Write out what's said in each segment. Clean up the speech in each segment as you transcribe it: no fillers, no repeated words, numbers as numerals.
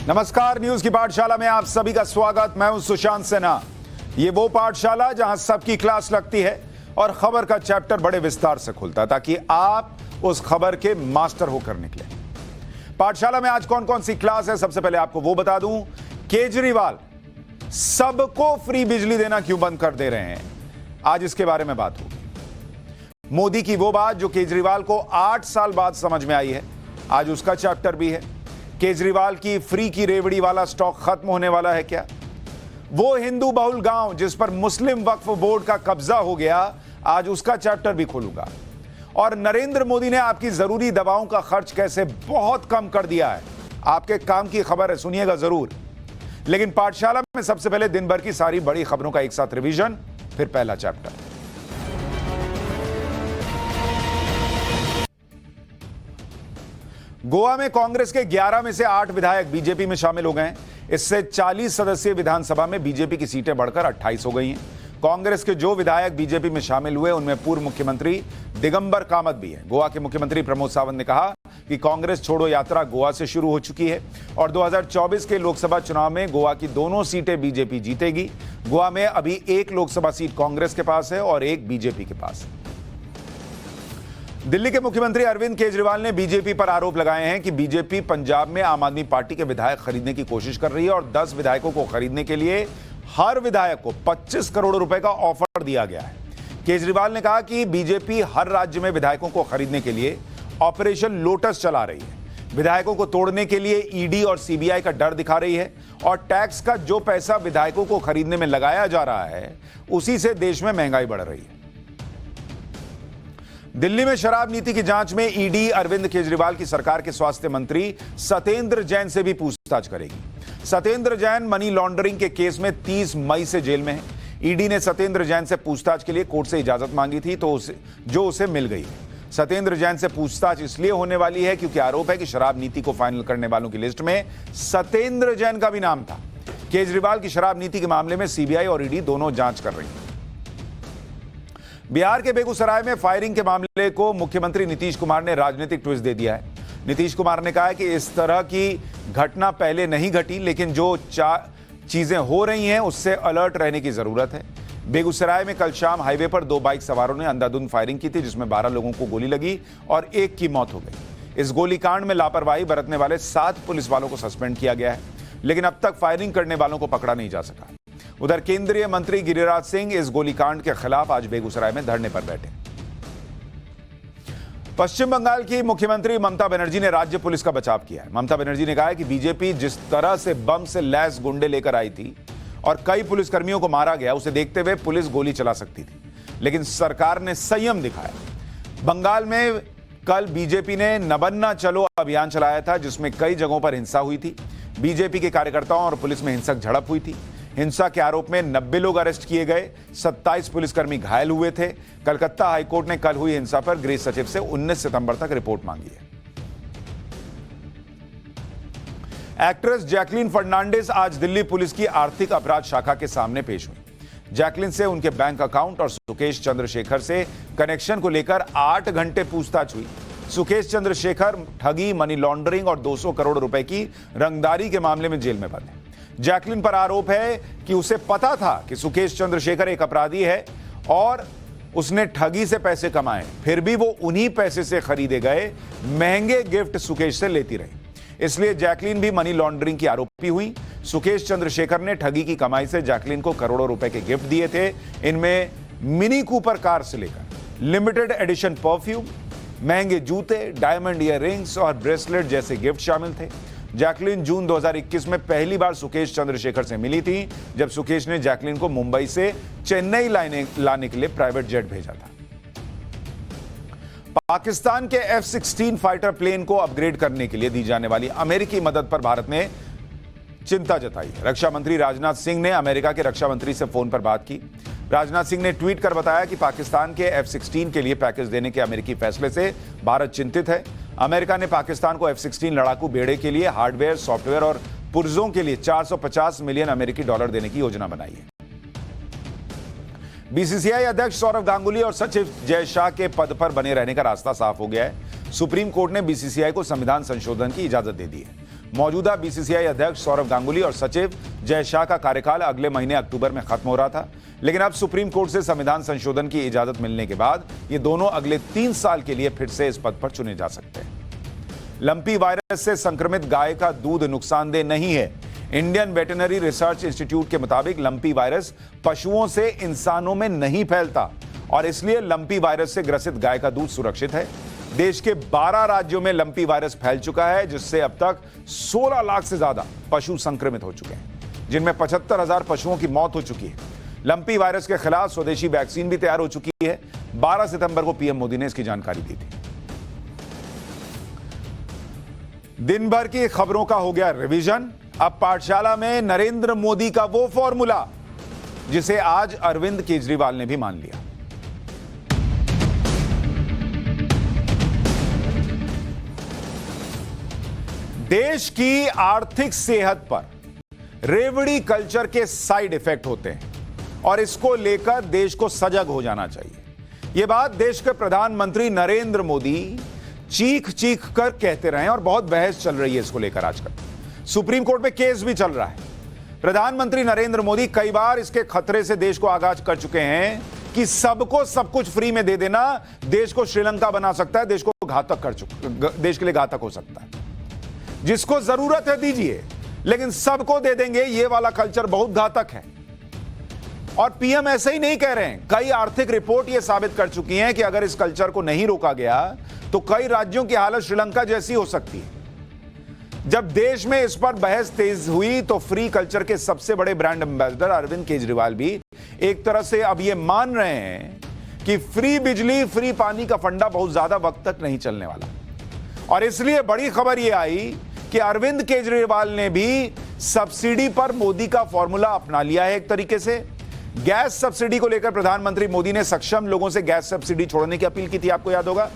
नमस्कार, न्यूज की पाठशाला में आप सभी का स्वागत। मैं हूं सुशांत सिन्हा। ये वो पाठशाला जहां सबकी क्लास लगती है और खबर का चैप्टर बड़े विस्तार से खुलता है ताकि आप उस खबर के मास्टर होकर निकले। पाठशाला में आज कौन कौन सी क्लास है, सबसे पहले आपको वो बता दूं। केजरीवाल सबको फ्री बिजली देना क्यों बंद कर दे रहे हैं, आज इसके बारे में बात होगी। मोदी की वो बात जो केजरीवाल को 8 साल बाद समझ में आई है, आज उसका चैप्टर भी है। केजरीवाल की फ्री की रेवड़ी वाला स्टॉक खत्म होने वाला है क्या? वो हिंदू बहुल गांव जिस पर मुस्लिम वक्फ बोर्ड का कब्जा हो गया, आज उसका चैप्टर भी खोलूंगा। और नरेंद्र मोदी ने आपकी जरूरी दवाओं का खर्च कैसे बहुत कम कर दिया है, आपके काम की खबर है, सुनिएगा जरूर। लेकिन पाठशाला में सबसे पहले दिन भर की सारी बड़ी खबरों का एक साथ रिवीजन, फिर पहला चैप्टर। गोवा में कांग्रेस के 11 में से 8 विधायक बीजेपी में शामिल हो गए हैं। इससे 40 सदस्यीय विधानसभा में बीजेपी की सीटें बढ़कर 28 हो गई हैं। कांग्रेस के जो विधायक बीजेपी में शामिल हुए उनमें पूर्व मुख्यमंत्री दिगंबर कामत भी है। गोवा के मुख्यमंत्री प्रमोद सावंत ने कहा कि कांग्रेस छोड़ो यात्रा गोवा से शुरू हो चुकी है और 2024 के लोकसभा चुनाव में गोवा की दोनों सीटें बीजेपी जीतेगी। गोवा में अभी एक लोकसभा सीट कांग्रेस के पास है और एक बीजेपी के पास है। दिल्ली के मुख्यमंत्री अरविंद केजरीवाल ने बीजेपी पर आरोप लगाए हैं कि बीजेपी पंजाब में आम आदमी पार्टी के विधायक खरीदने की कोशिश कर रही है और 10 विधायकों को खरीदने के लिए हर विधायक को 25 करोड़ रुपए का ऑफर दिया गया है। केजरीवाल ने कहा कि बीजेपी हर राज्य में विधायकों को खरीदने के लिए ऑपरेशन लोटस चला रही है। विधायकों को तोड़ने के लिए ईडी और सीबीआई का डर दिखा रही है और टैक्स का जो पैसा विधायकों को खरीदने में लगाया जा रहा है, उसी से देश में महंगाई बढ़ रही है। दिल्ली में शराब नीति की जांच में ईडी अरविंद केजरीवाल की सरकार के स्वास्थ्य मंत्री सत्येंद्र जैन से भी पूछताछ करेगी। सत्येंद्र जैन मनी लॉन्ड्रिंग के केस में 30 मई से जेल में है। ईडी ने सत्येंद्र जैन से पूछताछ के लिए कोर्ट से इजाजत मांगी थी तो उसे मिल गई है। सत्येंद्र जैन से पूछताछ इसलिए होने वाली है क्योंकि आरोप है कि शराब नीति को फाइनल करने वालों की लिस्ट में सत्येंद्र जैन का भी नाम था। केजरीवाल की शराब नीति के मामले में सीबीआई और ईडी दोनों जांच कर रही है। बिहार के बेगूसराय में फायरिंग के मामले को मुख्यमंत्री नीतीश कुमार ने राजनीतिक ट्विस्ट दे दिया है। नीतीश कुमार ने कहा है कि इस तरह की घटना पहले नहीं घटी, लेकिन जो चीजें हो रही हैं उससे अलर्ट रहने की जरूरत है। बेगूसराय में कल शाम हाईवे पर 2 बाइक सवारों ने अंधाधुंध फायरिंग की थी जिसमें 12 लोगों को गोली लगी और 1 की मौत हो गई। इस गोलीकांड में लापरवाही बरतने वाले 7 पुलिस वालों को सस्पेंड किया गया है, लेकिन अब तक फायरिंग करने वालों को पकड़ा नहीं जा सका। उधर केंद्रीय मंत्री गिरिराज सिंह इस गोलीकांड के खिलाफ आज बेगूसराय में धरने पर बैठे। पश्चिम बंगाल की मुख्यमंत्री ममता बनर्जी ने राज्य पुलिस का बचाव किया है। ममता बनर्जी ने कहा है कि बीजेपी जिस तरह से बम से लैस गुंडे लेकर आई थी और कई पुलिसकर्मियों को मारा गया, उसे देखते हुए पुलिस गोली चला सकती थी, लेकिन सरकार ने संयम दिखाया। बंगाल में कल बीजेपी ने नबन्ना चलो अभियान चलाया था जिसमें कई जगहों पर हिंसा हुई थी। बीजेपी के कार्यकर्ताओं और पुलिस में हिंसक झड़प हुई थी। हिंसा के आरोप में 90 लोग अरेस्ट किए गए, 27 पुलिसकर्मी घायल हुए थे। कलकत्ता हाईकोर्ट ने कल हुई हिंसा पर गृह सचिव से 19 सितंबर तक रिपोर्ट मांगी है। एक्ट्रेस जैकलीन फर्नांडिस आज दिल्ली पुलिस की आर्थिक अपराध शाखा के सामने पेश हुई। जैकलीन से उनके बैंक अकाउंट और सुकेश चंद्रशेखर से कनेक्शन को लेकर 8 घंटे पूछताछ हुई। सुकेश चंद्रशेखर ठगी, मनी लॉन्ड्रिंग और 200 करोड़ रुपए की रंगदारी के मामले में जेल में बंद है। जैकलीन पर आरोप है कि उसे पता था कि सुकेश चंद्रशेखर एक अपराधी है और उसने ठगी से पैसे कमाए, फिर भी वो उन्हीं पैसे से खरीदे गए महंगे गिफ्ट सुकेश से लेती रही। इसलिए जैकलीन भी मनी लॉन्ड्रिंग की आरोपी हुई। सुकेश चंद्रशेखर ने ठगी की कमाई से जैकलीन को करोड़ों रुपए के गिफ्ट दिए थे। इनमें मिनी कूपर कार से लेकर लिमिटेड एडिशन परफ्यूम, महंगे जूते, डायमंड ईयर रिंग्स और ब्रेसलेट जैसे गिफ्ट शामिल थे। जैकलीन जून 2021 में पहली बार सुकेश चंद्रशेखर से मिली थी जब सुकेश ने जैकलीन को मुंबई से चेन्नई लाने के लिए प्राइवेट जेट भेजा था। पाकिस्तान के F-16 फाइटर प्लेन को अपग्रेड करने के लिए दी जाने वाली अमेरिकी मदद पर भारत ने चिंता जताई। रक्षा मंत्री राजनाथ सिंह ने अमेरिका के रक्षा मंत्री से फोन पर बात की। राजनाथ सिंह ने ट्वीट कर बताया कि पाकिस्तान के F-16 के लिए पैकेज देने के अमेरिकी फैसले से भारत चिंतित है। अमेरिका ने पाकिस्तान को F-16 लड़ाकू बेड़े के लिए हार्डवेयर, सॉफ्टवेयर और पुर्जों के लिए 450 मिलियन अमेरिकी डॉलर देने की योजना बनाई है। बीसीसीआई अध्यक्ष सौरव गांगुली और सचिव जय शाह के पद पर बने रहने का रास्ता साफ हो गया है। सुप्रीम कोर्ट ने बीसीसीआई को संविधान संशोधन की इजाजत दे दी है। मौजूदा बीसीसीआई अध्यक्ष सौरव गांगुली और सचिव जय शाह का कार्यकाल अगले महीने अक्टूबर में खत्म हो रहा था, लेकिन अब सुप्रीम कोर्ट से संविधान संशोधन की इजाजत मिलने के बाद ये दोनों अगले 3 साल के लिए फिर से इस पद पर चुने जा सकते हैं। लंपी वायरस से संक्रमित गाय का दूध नुकसानदेह नहीं है। इंडियन वेटरनरी रिसर्च इंस्टीट्यूट के मुताबिक लंपी वायरस पशुओं से इंसानों में नहीं फैलता और इसलिए लंपी वायरस से ग्रसित गाय का दूध सुरक्षित है। देश के 12 राज्यों में लंपी वायरस फैल चुका है, जिससे अब तक 16 लाख से ज्यादा पशु संक्रमित हो चुके हैं, जिनमें 75,000 पशुओं की मौत हो चुकी है। लंपी वायरस के खिलाफ स्वदेशी वैक्सीन भी तैयार हो चुकी है। 12 सितंबर को पीएम मोदी ने इसकी जानकारी दी थी। दिन भर की खबरों का हो गया रिवीजन। अब पाठशाला में नरेंद्र मोदी का वो फॉर्मूला जिसे आज अरविंद केजरीवाल ने भी मान लिया। देश की आर्थिक सेहत पर रेवड़ी कल्चर के साइड इफेक्ट होते हैं और इसको लेकर देश को सजग हो जाना चाहिए। यह बात देश के प्रधानमंत्री नरेंद्र मोदी चीख चीख कर कहते रहे और बहुत बहस चल रही है इसको लेकर। आजकल सुप्रीम कोर्ट में केस भी चल रहा है। प्रधानमंत्री नरेंद्र मोदी कई बार इसके खतरे से देश को आगाह कर चुके हैं कि सबको सब कुछ फ्री में दे देना देश को श्रीलंका बना सकता है, देश को घातक देश के लिए घातक हो सकता है। जिसको जरूरत है दीजिए, लेकिन सबको दे देंगे, ये वाला कल्चर बहुत घातक है। और पीएम ऐसे ही नहीं कह रहे हैं। कई आर्थिक रिपोर्ट यह साबित कर चुकी हैं कि अगर इस कल्चर को नहीं रोका गया तो कई राज्यों की हालत श्रीलंका जैसी हो सकती है। जब देश में इस पर बहस तेज हुई तो फ्री कल्चर के सबसे बड़े ब्रांड एम्बेसडर अरविंद केजरीवाल भी एक तरह से अब यह मान रहे हैं कि फ्री बिजली, फ्री पानी का फंडा बहुत ज्यादा वक्त तक नहीं चलने वाला। और इसलिए बड़ी खबर यह आई कि अरविंद केजरीवाल ने भी सब्सिडी पर मोदी का फॉर्मूला अपना लिया है। एक तरीके से गैस सब्सिडी को लेकर प्रधानमंत्री मोदी ने सक्षम लोगों से गैस सब्सिडी छोड़ने की अपील की थी, आपको याद होगा।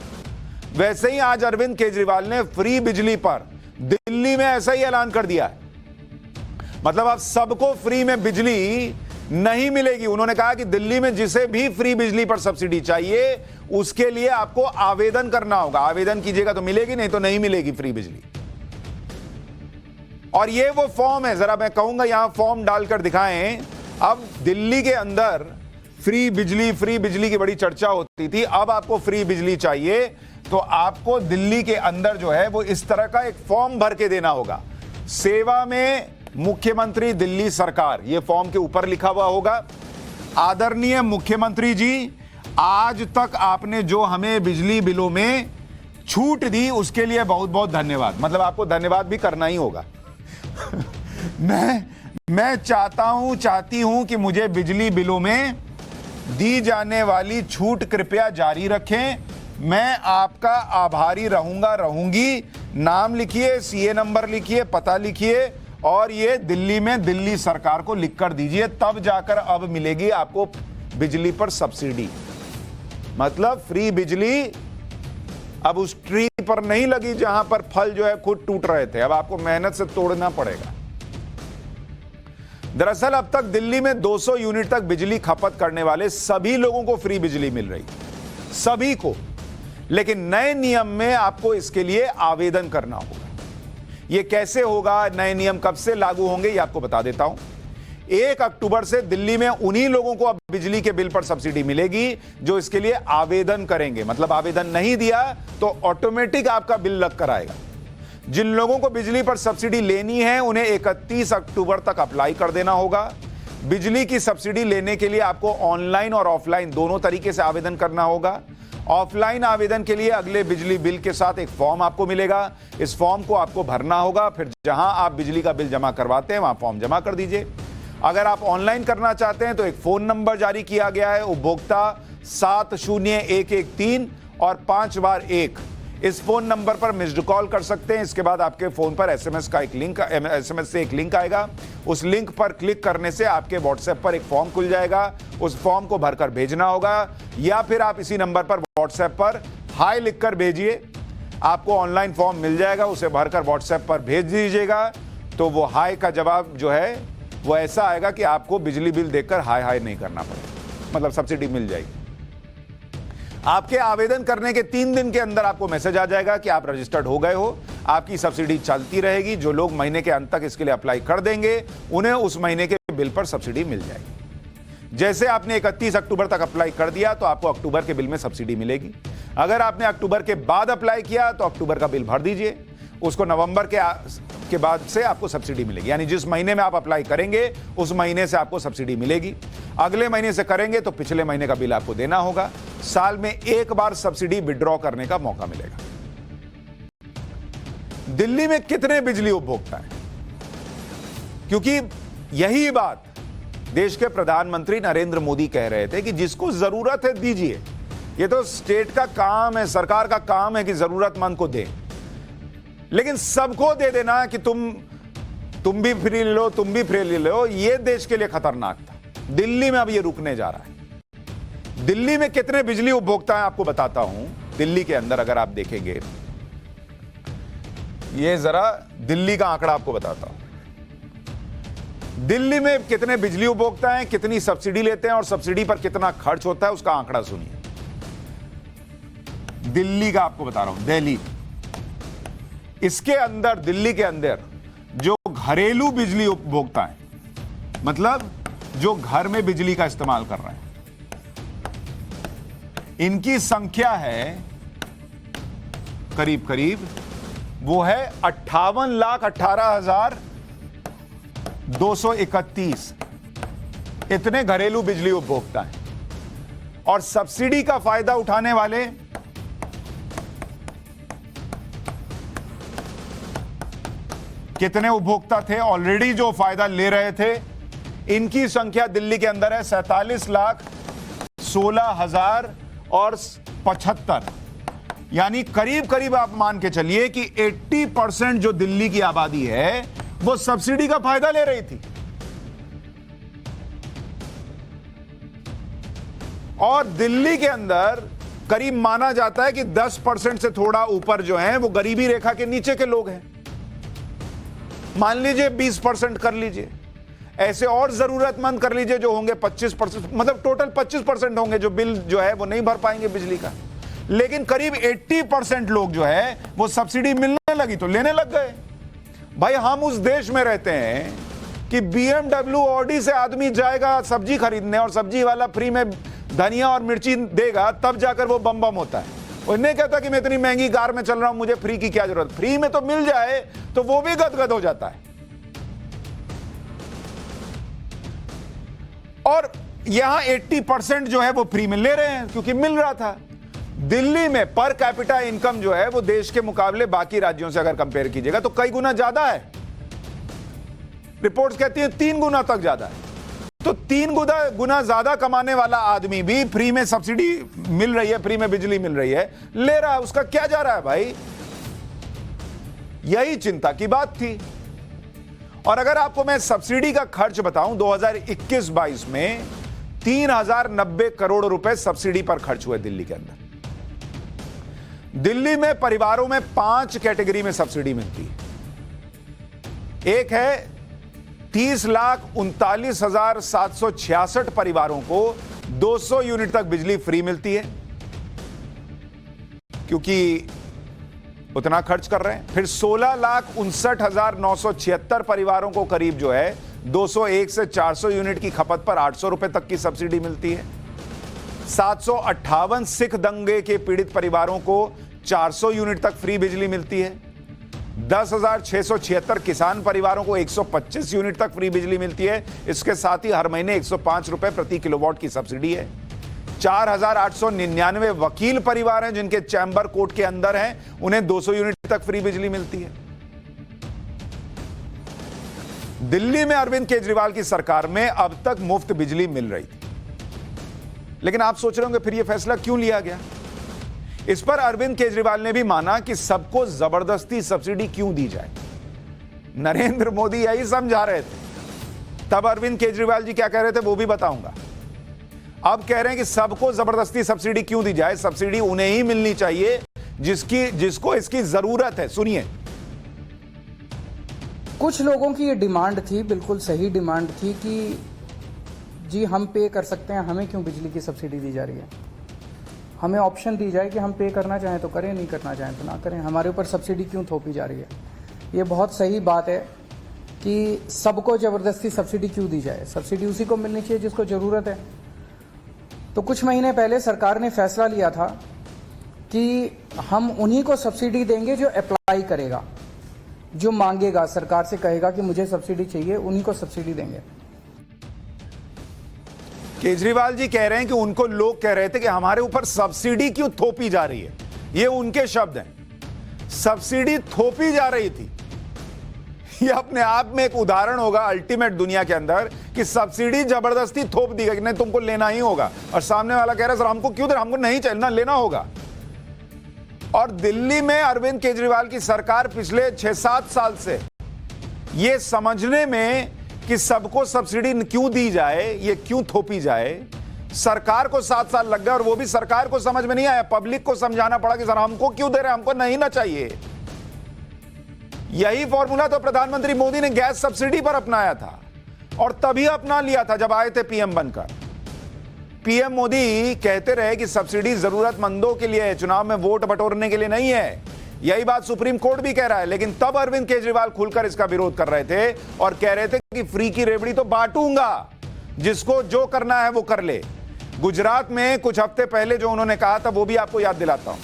वैसे ही आज अरविंद केजरीवाल ने फ्री बिजली पर दिल्ली में ऐसा ही ऐलान कर दिया है। मतलब अब सबको फ्री में बिजली नहीं मिलेगी। उन्होंने कहा कि दिल्ली में जिसे भी फ्री बिजली पर सब्सिडी चाहिए उसके लिए आपको आवेदन करना होगा। आवेदन कीजिएगा तो मिलेगी, नहीं तो नहीं मिलेगी फ्री बिजली। और ये वो फॉर्म है, जरा मैं कहूंगा यहां फॉर्म डालकर दिखाएं। अब दिल्ली के अंदर फ्री बिजली की बड़ी चर्चा होती थी। अब आपको फ्री बिजली चाहिए तो आपको दिल्ली के अंदर जो है वो इस तरह का एक फॉर्म भर के देना होगा। सेवा में मुख्यमंत्री दिल्ली सरकार, ये फॉर्म के ऊपर लिखा हुआ होगा। आदरणीय मुख्यमंत्री जी, आज तक आपने जो हमें बिजली बिलों में छूट दी उसके लिए बहुत बहुत धन्यवाद। मतलब आपको धन्यवाद भी करना ही होगा। मैं चाहती हूं कि मुझे बिजली बिलों में दी जाने वाली छूट कृपया जारी रखें। मैं आपका आभारी रहूंगी। नाम लिखिए, सीए नंबर लिखिए, पता लिखिए और ये दिल्ली में दिल्ली सरकार को लिखकर दीजिए, तब जाकर अब मिलेगी आपको बिजली पर सब्सिडी। मतलब फ्री बिजली अब उस ट्री पर नहीं लगी जहां पर फल जो है खुद टूट रहे थे, अब आपको मेहनत से तोड़ना पड़ेगा। दरअसल अब तक दिल्ली में 200 यूनिट तक बिजली खपत करने वाले सभी लोगों को फ्री बिजली मिल रही, सभी को। लेकिन नए नियम में आपको इसके लिए आवेदन करना होगा। यह कैसे होगा, नए नियम कब से लागू होंगे, यह आपको बता देता हूं। 1 अक्टूबर से दिल्ली में उन्हीं लोगों को अब बिजली के बिल पर सब्सिडी मिलेगी जो इसके लिए आवेदन करेंगे। मतलब आवेदन नहीं दिया तो ऑटोमेटिक आपका बिल लग कर आएगा। जिन लोगों को बिजली पर सब्सिडी लेनी है उन्हें 31 अक्टूबर तक अप्लाई कर देना होगा। बिजली की सब्सिडी लेने के लिए आपको ऑनलाइन और ऑफलाइन दोनों तरीके से आवेदन करना होगा। ऑफलाइन आवेदन के लिए अगले बिजली बिल के साथ एक फॉर्म आपको मिलेगा। इस फॉर्म को आपको भरना होगा, फिर जहां आप बिजली का बिल जमा करवाते हैं वहां फॉर्म जमा कर दीजिए। अगर आप ऑनलाइन करना चाहते हैं तो एक फोन नंबर जारी किया गया है, उपभोक्ता 70113 और 5 बार 1। इस फोन नंबर पर मिस्ड कॉल कर सकते हैं। इसके बाद आपके फोन पर एसएमएस से एक लिंक आएगा। उस लिंक पर क्लिक करने से आपके व्हाट्सएप पर एक फॉर्म खुल जाएगा। उस फॉर्म को भरकर भेजना होगा, या फिर आप इसी नंबर पर व्हाट्सएप पर हाय लिखकर भेजिए। आपको ऑनलाइन फॉर्म मिल जाएगा, उसे भरकर व्हाट्सएप पर भेज दीजिएगा। तो वो हाय का जवाब जो है वो ऐसा आएगा कि आपको बिजली बिल देखकर हाय हाय नहीं करना पड़ेगा, मतलब सब्सिडी मिल जाएगी। आपके आवेदन करने के 3 दिन के अंदर आपको मैसेज आ जाएगा कि आप रजिस्टर्ड हो गए हो। आपकी सब्सिडी चलती रहेगी। जो लोग महीने के अंत तक इसके लिए अप्लाई कर देंगे उन्हें उस महीने के बिल पर सब्सिडी मिल जाएगी। जैसे आपने 31 अक्टूबर तक अप्लाई कर दिया तो आपको अक्टूबर के बिल में सब्सिडी मिलेगी। अगर आपने अक्टूबर के बाद अप्लाई किया तो अक्टूबर का बिल भर दीजिए, उसको नवंबर के बाद से आपको सब्सिडी मिलेगी। यानी जिस महीने में आप अप्लाई करेंगे उस महीने से आपको सब्सिडी मिलेगी। अगले महीने से करेंगे तो पिछले महीने का बिल आपको देना होगा। साल में एक बार सब्सिडी विड्रॉ करने का मौका मिलेगा। दिल्ली में कितने बिजली उपभोक्ता हैं? क्योंकि यही बात देश के प्रधानमंत्री नरेंद्र मोदी कह रहे थे कि जिसको जरूरत है दीजिए। ये तो स्टेट का काम है, सरकार का काम है कि जरूरतमंद को दे, लेकिन सबको दे देना कि तुम भी फ्री ले लो, तुम भी फ्री ले लो, ये देश के लिए खतरनाक था। दिल्ली में अब ये रुकने जा रहा है। दिल्ली में कितने बिजली उपभोक्ता हैं आपको बताता हूं। दिल्ली के अंदर अगर आप देखेंगे, ये जरा दिल्ली का आंकड़ा आपको बताता हूं। दिल्ली में कितने बिजली उपभोक्ता हैं, कितनी सब्सिडी लेते हैं और सब्सिडी पर कितना खर्च होता है, उसका आंकड़ा सुनिए। दिल्ली का आपको बता रहा हूं, दिल्ली, इसके अंदर, दिल्ली के अंदर जो घरेलू बिजली उपभोक्ता हैं, मतलब जो घर में बिजली का इस्तेमाल कर रहे हैं, इनकी संख्या है करीब करीब, वो है 58,18,231। इतने घरेलू बिजली उपभोक्ता हैं। और सब्सिडी का फायदा उठाने वाले कितने उपभोक्ता थे ऑलरेडी जो फायदा ले रहे थे? इनकी संख्या दिल्ली के अंदर है 47,16,075। यानी करीब करीब आप मान के चलिए कि 80% जो दिल्ली की आबादी है वो सब्सिडी का फायदा ले रही थी। और दिल्ली के अंदर करीब माना जाता है कि 10% से थोड़ा ऊपर जो है वो गरीबी रेखा के नीचे के लोग हैं। मान लीजिए 20% कर लीजिए, ऐसे और जरूरतमंद कर लीजिए जो होंगे 25%, मतलब टोटल 25% होंगे जो बिल जो है वो नहीं भर पाएंगे बिजली का। लेकिन करीब 80% लोग जो है वो सब्सिडी मिलने लगी तो लेने लग गए। भाई हम उस देश में रहते हैं कि BMW ऑडी से आदमी जाएगा सब्जी खरीदने और सब्जी वाला फ्री में धनिया और मिर्ची देगा, तब जाकर वो बम बम होता है। वो नहीं कहता कि मैं इतनी महंगी कार में चल रहा हूं, मुझे फ्री की क्या जरूरत, फ्री में तो मिल जाए तो वो भी गदगद हो जाता है। और यहां 80% जो है वो फ्री में ले रहे हैं क्योंकि मिल रहा था। दिल्ली में पर कैपिटा इनकम जो है वो देश के मुकाबले बाकी राज्यों से अगर कंपेयर कीजिएगा तो कई गुना ज्यादा है। रिपोर्ट्स कहती हैं 3 गुना तक ज्यादा है। तो 3 गुना ज्यादा कमाने वाला आदमी भी फ्री में सब्सिडी मिल रही है, फ्री में बिजली मिल रही है, ले रहा है। उसका क्या जा रहा है भाई? यही चिंता की बात थी। और अगर आपको मैं सब्सिडी का खर्च बताऊं, 2021-22 में 3090 करोड़ रुपए सब्सिडी पर खर्च हुए दिल्ली के अंदर। दिल्ली में परिवारों में 5 कैटेगरी में सब्सिडी मिलती है। एक है 30,39,766 परिवारों को 200 यूनिट तक बिजली फ्री मिलती है क्योंकि उतना खर्च कर रहे हैं। फिर 16,59,976 परिवारों को करीब जो है 201 से 400 यूनिट की खपत पर 800 रुपए तक की सब्सिडी मिलती है। 758 सिख दंगे के पीड़ित परिवारों को 400 यूनिट तक फ्री बिजली मिलती है। 10,676 किसान परिवारों को 125 यूनिट तक फ्री बिजली मिलती है। इसके साथ ही हर महीने 105 रुपए प्रति किलोवाट की सब्सिडी है। 4,899 वकील परिवार हैं जिनके चैम्बर कोर्ट के अंदर हैं, उन्हें 200 यूनिट तक फ्री बिजली मिलती है। दिल्ली में अरविंद केजरीवाल की सरकार में अब तक मुफ्त बिजली मिल रही थी। लेकिन आप सोच रहे होंगे फिर यह फैसला क्यों लिया गया? इस पर अरविंद केजरीवाल ने भी माना कि सबको जबरदस्ती सब्सिडी क्यों दी जाए। नरेंद्र मोदी यही समझा रहे थे। तब अरविंद केजरीवाल जी क्या कह रहे थे वो भी बताऊंगा। अब कह रहे हैं कि सबको जबरदस्ती सब्सिडी क्यों दी जाए, सब्सिडी उन्हें ही मिलनी चाहिए जिसको इसकी जरूरत है। सुनिए। कुछ लोगों की ये डिमांड थी, बिल्कुल सही डिमांड थी कि जी हम पे कर सकते हैं, हमें क्यों बिजली की सब्सिडी दी जा रही है। हमें ऑप्शन दी जाए कि हम पे करना चाहें तो करें, नहीं करना चाहें तो ना करें। हमारे ऊपर सब्सिडी क्यों थोपी जा रही है? ये बहुत सही बात है कि सबको ज़बरदस्ती सब्सिडी क्यों दी जाए। सब्सिडी उसी को मिलनी चाहिए जिसको ज़रूरत है। तो कुछ महीने पहले सरकार ने फैसला लिया था कि हम उन्हीं को सब्सिडी देंगे जो अप्लाई करेगा, जो मांगेगा, सरकार से कहेगा कि मुझे सब्सिडी चाहिए, उन्हीं को सब्सिडी देंगे। केजरीवाल जी कह रहे हैं कि उनको लोग कह रहे थे कि हमारे ऊपर सब्सिडी क्यों थोपी जा रही है। ये उनके शब्द हैं, सब्सिडी थोपी जा रही थी। ये अपने आप में एक उदाहरण होगा अल्टीमेट दुनिया के अंदर कि सब्सिडी जबरदस्ती थोप दी गई कि नहीं तुमको लेना ही होगा, और सामने वाला कह रहा है सर हमको क्यों दे, हमको नहीं चलना, लेना होगा। और दिल्ली में अरविंद केजरीवाल की सरकार पिछले 6-7 साल से ये समझने में कि सबको सब्सिडी क्यों दी जाए, ये क्यों थोपी जाए, सरकार को 7 साल लग गए, और वो भी सरकार को समझ में नहीं आया। पब्लिक को समझाना पड़ा कि सर हमको क्यों दे रहे हैं, हमको नहीं ना चाहिए। यही फॉर्मूला तो प्रधानमंत्री मोदी ने गैस सब्सिडी पर अपनाया था, और तभी अपना लिया था जब आए थे पीएम बनकर। पीएम मोदी कहते रहे कि सब्सिडी जरूरतमंदों के लिए है, चुनाव में वोट बटोरने के लिए नहीं है। यही बात सुप्रीम कोर्ट भी कह रहा है, लेकिन तब अरविंद केजरीवाल खुलकर इसका विरोध कर रहे थे और कह रहे थे कि फ्री की रेवड़ी तो बांटूंगा, जिसको जो करना है वो कर ले। गुजरात में कुछ हफ्ते पहले जो उन्होंने कहा था वो भी आपको याद दिलाता हूं।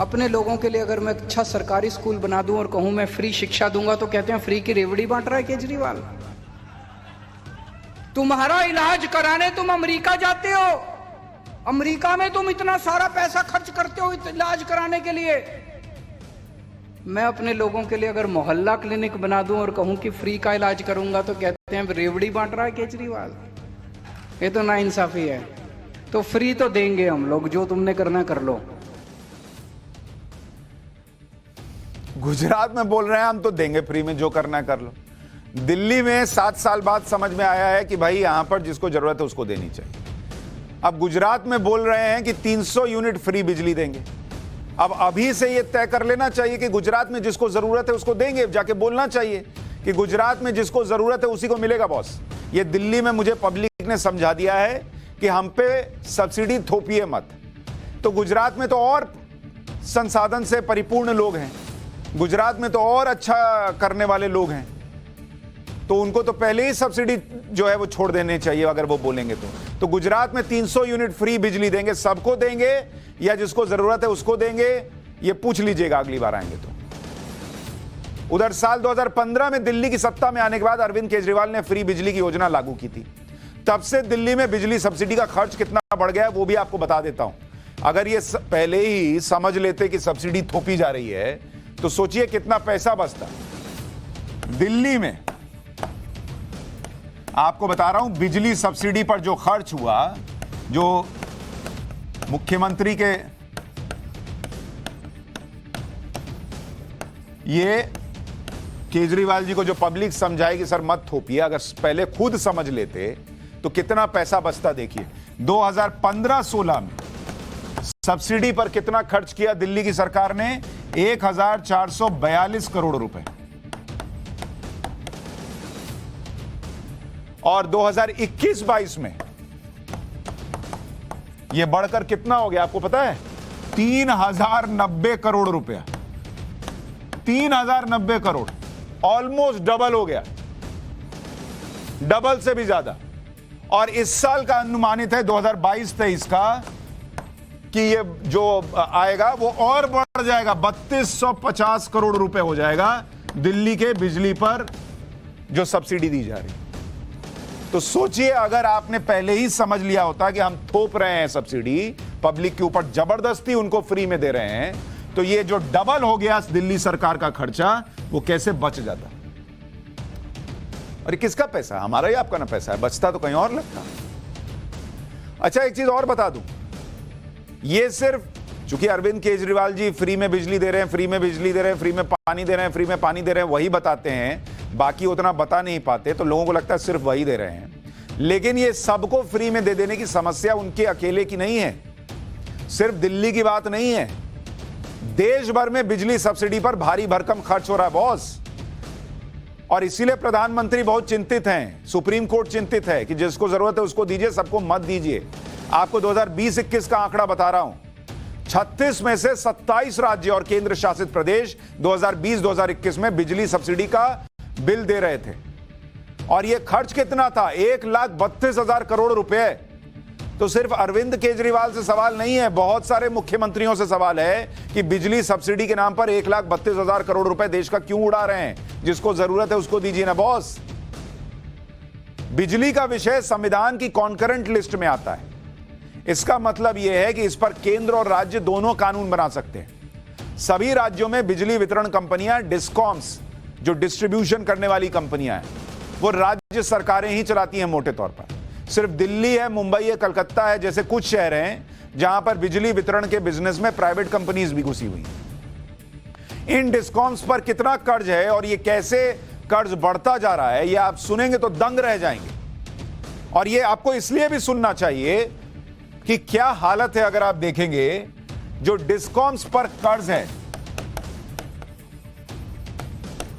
अपने लोगों के लिए अगर मैं अच्छा सरकारी स्कूल बना दूं और कहूं मैं फ्री शिक्षा दूंगा तो कहते हैं फ्री की रेवड़ी बांट रहा है केजरीवाल। तुम्हारा इलाज कराने तुम अमेरिका जाते हो, अमेरिका में तुम इतना सारा पैसा खर्च करते हो इलाज कराने के लिए। मैं अपने लोगों के लिए अगर मोहल्ला क्लिनिक बना दूं और कहूं कि फ्री का इलाज करूंगा तो कहते हैं रेवड़ी बांट रहा है केजरीवाल। ये तो नाइंसाफी है। तो फ्री तो देंगे हम लोग, जो तुमने करना कर लो। गुजरात में बोल रहे हैं हम तो देंगे फ्री में, जो करना है कर लो। दिल्ली में 7 साल बाद समझ में आया है कि भाई यहां पर जिसको जरूरत है उसको देनी चाहिए। अब गुजरात में बोल रहे हैं कि 300 यूनिट फ्री बिजली देंगे। अब अभी से ये तय कर लेना चाहिए कि गुजरात में जिसको जरूरत है उसको देंगे। जाके बोलना चाहिए कि गुजरात में जिसको जरूरत है उसी को मिलेगा बॉस। ये दिल्ली में मुझे पब्लिक ने समझा दिया है कि हम पे सब्सिडी थोपिए मत। तो गुजरात में तो और संसाधन से परिपूर्ण लोग हैं, गुजरात में तो और अच्छा करने वाले लोग हैं, तो उनको तो पहले ही सब्सिडी जो है वो छोड़ देनी चाहिए अगर वो बोलेंगे तो गुजरात में 300 यूनिट फ्री बिजली देंगे। सबको देंगे या जिसको जरूरत है उसको देंगे, ये पूछ लीजिएगा अगली बार आएंगे तो। उधर साल 2015 में दिल्ली की सत्ता में आने के बाद अरविंद केजरीवाल ने फ्री बिजली की योजना लागू की थी। तब से दिल्ली में बिजली सब्सिडी का खर्च कितना बढ़ गया है वो भी आपको बता देता हूं। अगर ये पहले ही समझ लेते कि सब्सिडी थोपी जा रही है तो सोचिए कितना पैसा बचता। दिल्ली में आपको बता रहा हूं बिजली सब्सिडी पर जो खर्च हुआ, जो मुख्यमंत्री के ये केजरीवाल जी को जो पब्लिक समझाएगी सर मत थोपिए, अगर पहले खुद समझ लेते तो कितना पैसा बचता। देखिए 2015-16 में सब्सिडी पर कितना खर्च किया दिल्ली की सरकार ने, 1442 करोड़ रुपए। और 2021-22 में यह बढ़कर कितना हो गया आपको पता है? 3090 करोड़ रुपया। 3090 करोड़, ऑलमोस्ट डबल हो गया, डबल से भी ज्यादा। और इस साल का अनुमानित है 2022-23 का कि ये जो आएगा वो और बढ़ जाएगा, 3250 करोड़ रुपए हो जाएगा दिल्ली के बिजली पर जो सब्सिडी दी जा रही। तो सोचिए अगर आपने पहले ही समझ लिया होता कि हम थोप रहे हैं सब्सिडी पब्लिक के ऊपर, जबरदस्ती उनको फ्री में दे रहे हैं, तो ये जो डबल हो गया दिल्ली सरकार का खर्चा वो कैसे बच जाता। और किसका पैसा? हमारा ही आपका ना पैसा है, बचता तो कहीं और लगता। अच्छा एक चीज और बता दूं, ये सिर्फ चूंकि अरविंद केजरीवाल जी फ्री में बिजली दे रहे हैं, फ्री में बिजली दे रहे हैं, फ्री में पानी दे रहे हैं, फ्री में पानी दे रहे हैं, वही बताते हैं, बाकी उतना बता नहीं पाते, तो लोगों को लगता है सिर्फ वही दे रहे हैं। लेकिन ये सबको फ्री में दे देने की समस्या उनके अकेले की नहीं है, सिर्फ दिल्ली की बात नहीं है। देश भर में बिजली सब्सिडी पर भारी भरकम खर्च हो रहा है बॉस, और इसीलिए प्रधानमंत्री बहुत चिंतित हैं, सुप्रीम कोर्ट चिंतित है कि जिसको जरूरत है उसको दीजिए, सबको मत दीजिए। आपको 2020-21 का आंकड़ा बता रहा हूं। 36 में से 27 राज्य और केंद्र शासित प्रदेश 2020-2021 में बिजली सब्सिडी का बिल दे रहे थे। और यह खर्च कितना था? 1,32,000 करोड़ रुपए। तो सिर्फ अरविंद केजरीवाल से सवाल नहीं है, बहुत सारे मुख्यमंत्रियों से सवाल है कि बिजली सब्सिडी के नाम पर 1,32,000 करोड़ रुपए देश का क्यों उड़ा रहे हैं? जिसको जरूरत है उसको दीजिए ना बॉस। बिजली का विषय संविधान की कॉन्करेंट लिस्ट में आता है। इसका मतलब यह है कि इस पर केंद्र और राज्य दोनों कानून बना सकते हैं। सभी राज्यों में बिजली वितरण कंपनियां, डिस्कॉम्स, जो डिस्ट्रीब्यूशन करने वाली कंपनियां हैं, वो राज्य सरकारें ही चलाती हैं मोटे तौर पर। सिर्फ दिल्ली है, मुंबई है, कलकत्ता है जैसे कुछ शहर हैं जहां पर बिजली वितरण के बिजनेस में प्राइवेट कंपनीज भी घुसी हुई हैं। इन डिस्कॉम्स पर कितना कर्ज है और ये कैसे कर्ज बढ़ता जा रहा है, ये आप सुनेंगे तो दंग रह जाएंगे। और ये आपको इसलिए भी सुनना चाहिए कि क्या हालत है। अगर आप देखेंगे जो डिस्कॉम्स पर कर्ज है,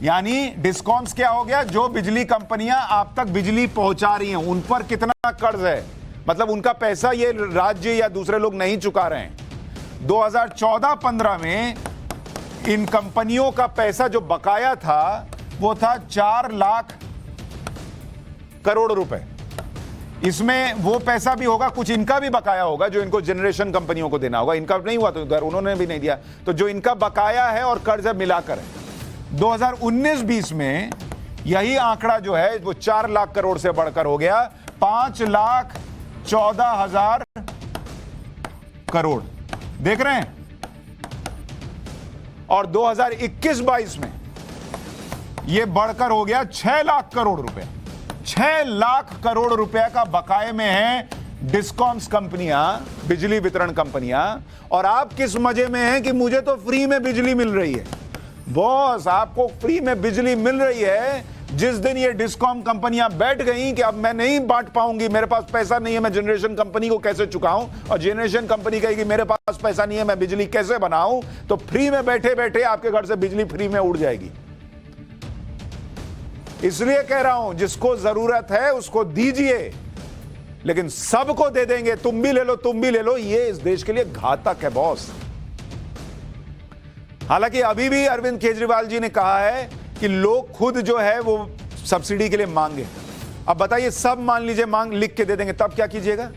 यानी डिस्कॉम्स क्या हो गया, जो बिजली कंपनियां आप तक बिजली पहुंचा रही हैं उन पर कितना कर्ज है, मतलब उनका पैसा ये राज्य या दूसरे लोग नहीं चुका रहे हैं। 2014-15 में इन कंपनियों का पैसा जो बकाया था वो था 4 लाख करोड़ रुपए। इसमें वो पैसा भी होगा, कुछ इनका भी बकाया होगा जो इनको जनरेशन कंपनियों को देना होगा। इनका नहीं हुआ तो उन्होंने भी नहीं दिया, तो जो इनका बकाया है और कर्ज मिलाकर है। 2019-20 में यही आंकड़ा जो है वो 4 लाख करोड़ से बढ़कर हो गया 5,14,000 करोड़। देख रहे हैं? और 2021-22 में यह बढ़कर हो गया 6 लाख करोड़ रुपए। 6 लाख करोड़ रुपए का बकाये में है डिस्कॉम्स कंपनियां, बिजली वितरण कंपनियां। और आप किस मजे में हैं कि मुझे तो फ्री में बिजली मिल रही है। बॉस, आपको फ्री में बिजली मिल रही है जिस दिन ये डिस्कॉम कंपनियां बैठ गई कि अब मैं नहीं बांट पाऊंगी, मेरे पास पैसा नहीं है, मैं जनरेशन कंपनी को कैसे चुकाऊं, और जनरेशन कंपनी कहेगी मेरे पास पैसा नहीं है, मैं बिजली कैसे बनाऊं, तो फ्री में बैठे बैठे आपके घर से बिजली फ्री में उड़ जाएगी। इसलिए कह रहा हूं, जिसको जरूरत है उसको दीजिए, लेकिन सबको दे देंगे, तुम भी ले लो, तुम भी ले लो, ये इस देश के लिए घातक है बॉस। हालांकि अभी भी अरविंद केजरीवाल जी ने कहा है कि लोग खुद जो है वो सब्सिडी के लिए मांगे। अब बताइए, सब मान लीजिए मांग लिख के दे देंगे, तब क्या कीजिएगा?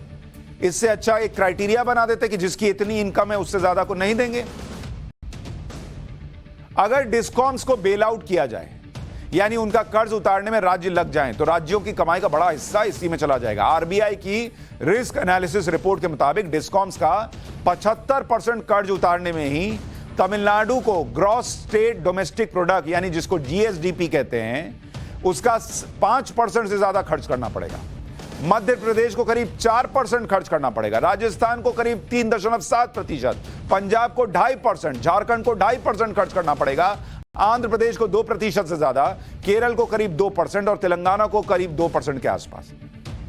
इससे अच्छा एक क्राइटेरिया बना देते कि जिसकी इतनी इनकम है उससे ज्यादा को नहीं देंगे। अगर डिस्कॉम्स को बेल आउट किया जाए, यानी उनका कर्ज उतारने में राज्य लग जाएं, तो राज्यों की कमाई का बड़ा हिस्सा इसी में चला जाएगा। आरबीआई की रिस्क एनालिसिस रिपोर्ट के मुताबिक डिस्कॉम्स का 75% कर्ज उतारने में ही तमिलनाडु को ग्रॉस स्टेट डोमेस्टिक प्रोडक्ट, यानी जिसको जीएसडीपी कहते हैं, उसका 5% से ज्यादा खर्च करना पड़ेगा। मध्य प्रदेश को करीब 4% खर्च करना पड़ेगा, राजस्थान को करीब 3.7%, पंजाब को 2.5%, झारखंड को 2.5% खर्च करना पड़ेगा, आंध्र प्रदेश को 2% से ज्यादा, केरल को करीब 2% और तेलंगाना को करीब 2% के आसपास।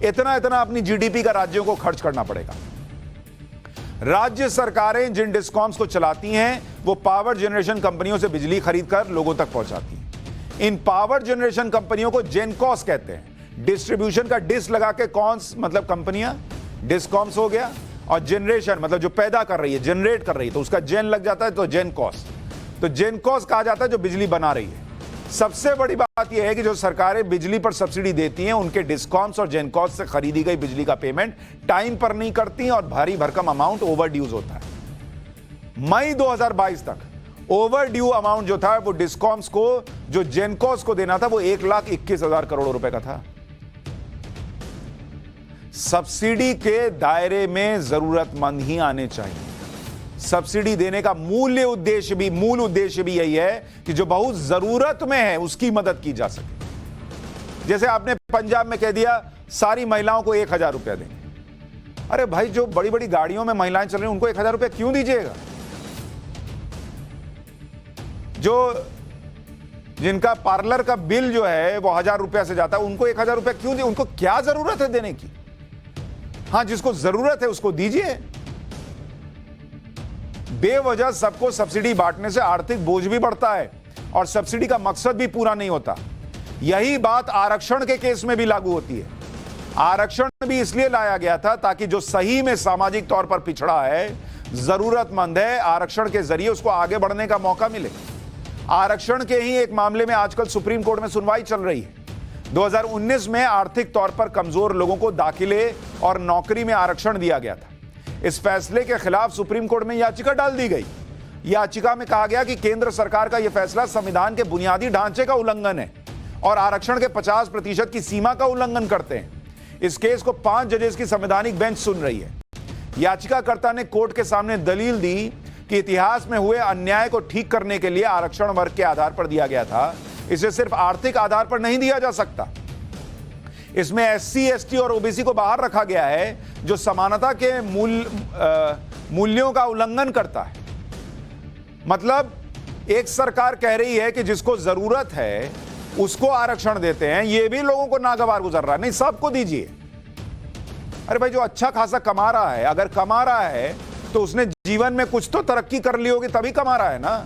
इतना अपनी जीडीपी का राज्यों को खर्च करना पड़ेगा। राज्य सरकारें जिन डिस्कॉम्स को चलाती हैं वो पावर जनरेशन कंपनियों से बिजली खरीदकर लोगों तक पहुंचाती हैं। इन पावर जनरेशन कंपनियों को जेनकॉस कहते हैं। डिस्ट्रीब्यूशन का डिस लगा के कॉन्स मतलब कंपनियां, डिस्कॉम्स हो गया, और जनरेशन मतलब जो पैदा कर रही है, जनरेट कर रही है, तो उसका जेन लग जाता है, तो जेनकॉस। तो जेनकॉस कहा जाता है जो बिजली बना रही है। सबसे बड़ी बात यह है कि जो सरकारें बिजली पर सब्सिडी देती हैं उनके डिस्कॉम्स और जेनकॉस से खरीदी गई बिजली का पेमेंट टाइम पर नहीं करती और भारी भरकम अमाउंट ओवर ड्यूज होता है। मई 2022 तक ओवर ड्यू अमाउंट जो था वो डिस्कॉम्स को, जो जेनकॉस को देना था, वो 1,21,000 करोड़ रुपए का था। सब्सिडी के दायरे में जरूरतमंद ही आने चाहिए। सब्सिडी देने का मूल उद्देश्य भी यही है कि जो बहुत जरूरत में है उसकी मदद की जा सके। जैसे आपने पंजाब में कह दिया सारी महिलाओं को 1,000 रुपया देंगे। अरे भाई, जो बड़ी बड़ी गाड़ियों में महिलाएं चल रही हैं उनको 1,000 रुपया क्यों दीजिएगा? जो जिनका पार्लर का बिल जो है वो 1,000 रुपया से जाता है उनको 1,000 रुपया क्यों दिए? उनको क्या जरूरत है देने की? हां, जिसको जरूरत है उसको दीजिए। बेवजह सबको सब्सिडी बांटने से आर्थिक बोझ भी बढ़ता है और सब्सिडी का मकसद भी पूरा नहीं होता। यही बात आरक्षण के केस में भी लागू होती है। आरक्षण भी इसलिए लाया गया था ताकि जो सही में सामाजिक तौर पर पिछड़ा है, जरूरतमंद है, आरक्षण के जरिए उसको आगे बढ़ने का मौका मिले। आरक्षण के ही एक मामले में आजकल सुप्रीम कोर्ट में सुनवाई चल रही है। 2019 में आर्थिक तौर पर कमजोर लोगों को दाखिले और नौकरी में आरक्षण दिया गया था। इस फैसले के खिलाफ सुप्रीम कोर्ट में याचिका डाल दी गई। याचिका में कहा गया कि केंद्र सरकार का यह फैसला संविधान के बुनियादी ढांचे का उल्लंघन है और आरक्षण के 50% की सीमा का उल्लंघन करते हैं। इस केस को 5 जजेस की संवैधानिक बेंच सुन रही है। याचिकाकर्ता ने कोर्ट के सामने दलील दी कि इतिहास में हुए अन्याय को ठीक करने के लिए आरक्षण वर्ग के आधार पर दिया गया था, इसे सिर्फ आर्थिक आधार पर नहीं दिया जा सकता। इसमें एससी, एसटी और ओबीसी को बाहर रखा गया है, जो समानता के मूल्यों का उल्लंघन करता है। मतलब एक सरकार कह रही है कि जिसको जरूरत है उसको आरक्षण देते हैं, ये भी लोगों को नागवार गुजर रहा है, नहीं सबको दीजिए। अरे भाई, जो अच्छा खासा कमा रहा है, अगर कमा रहा है तो उसने जीवन में कुछ तो तरक्की कर ली होगी, तभी कमा रहा है ना,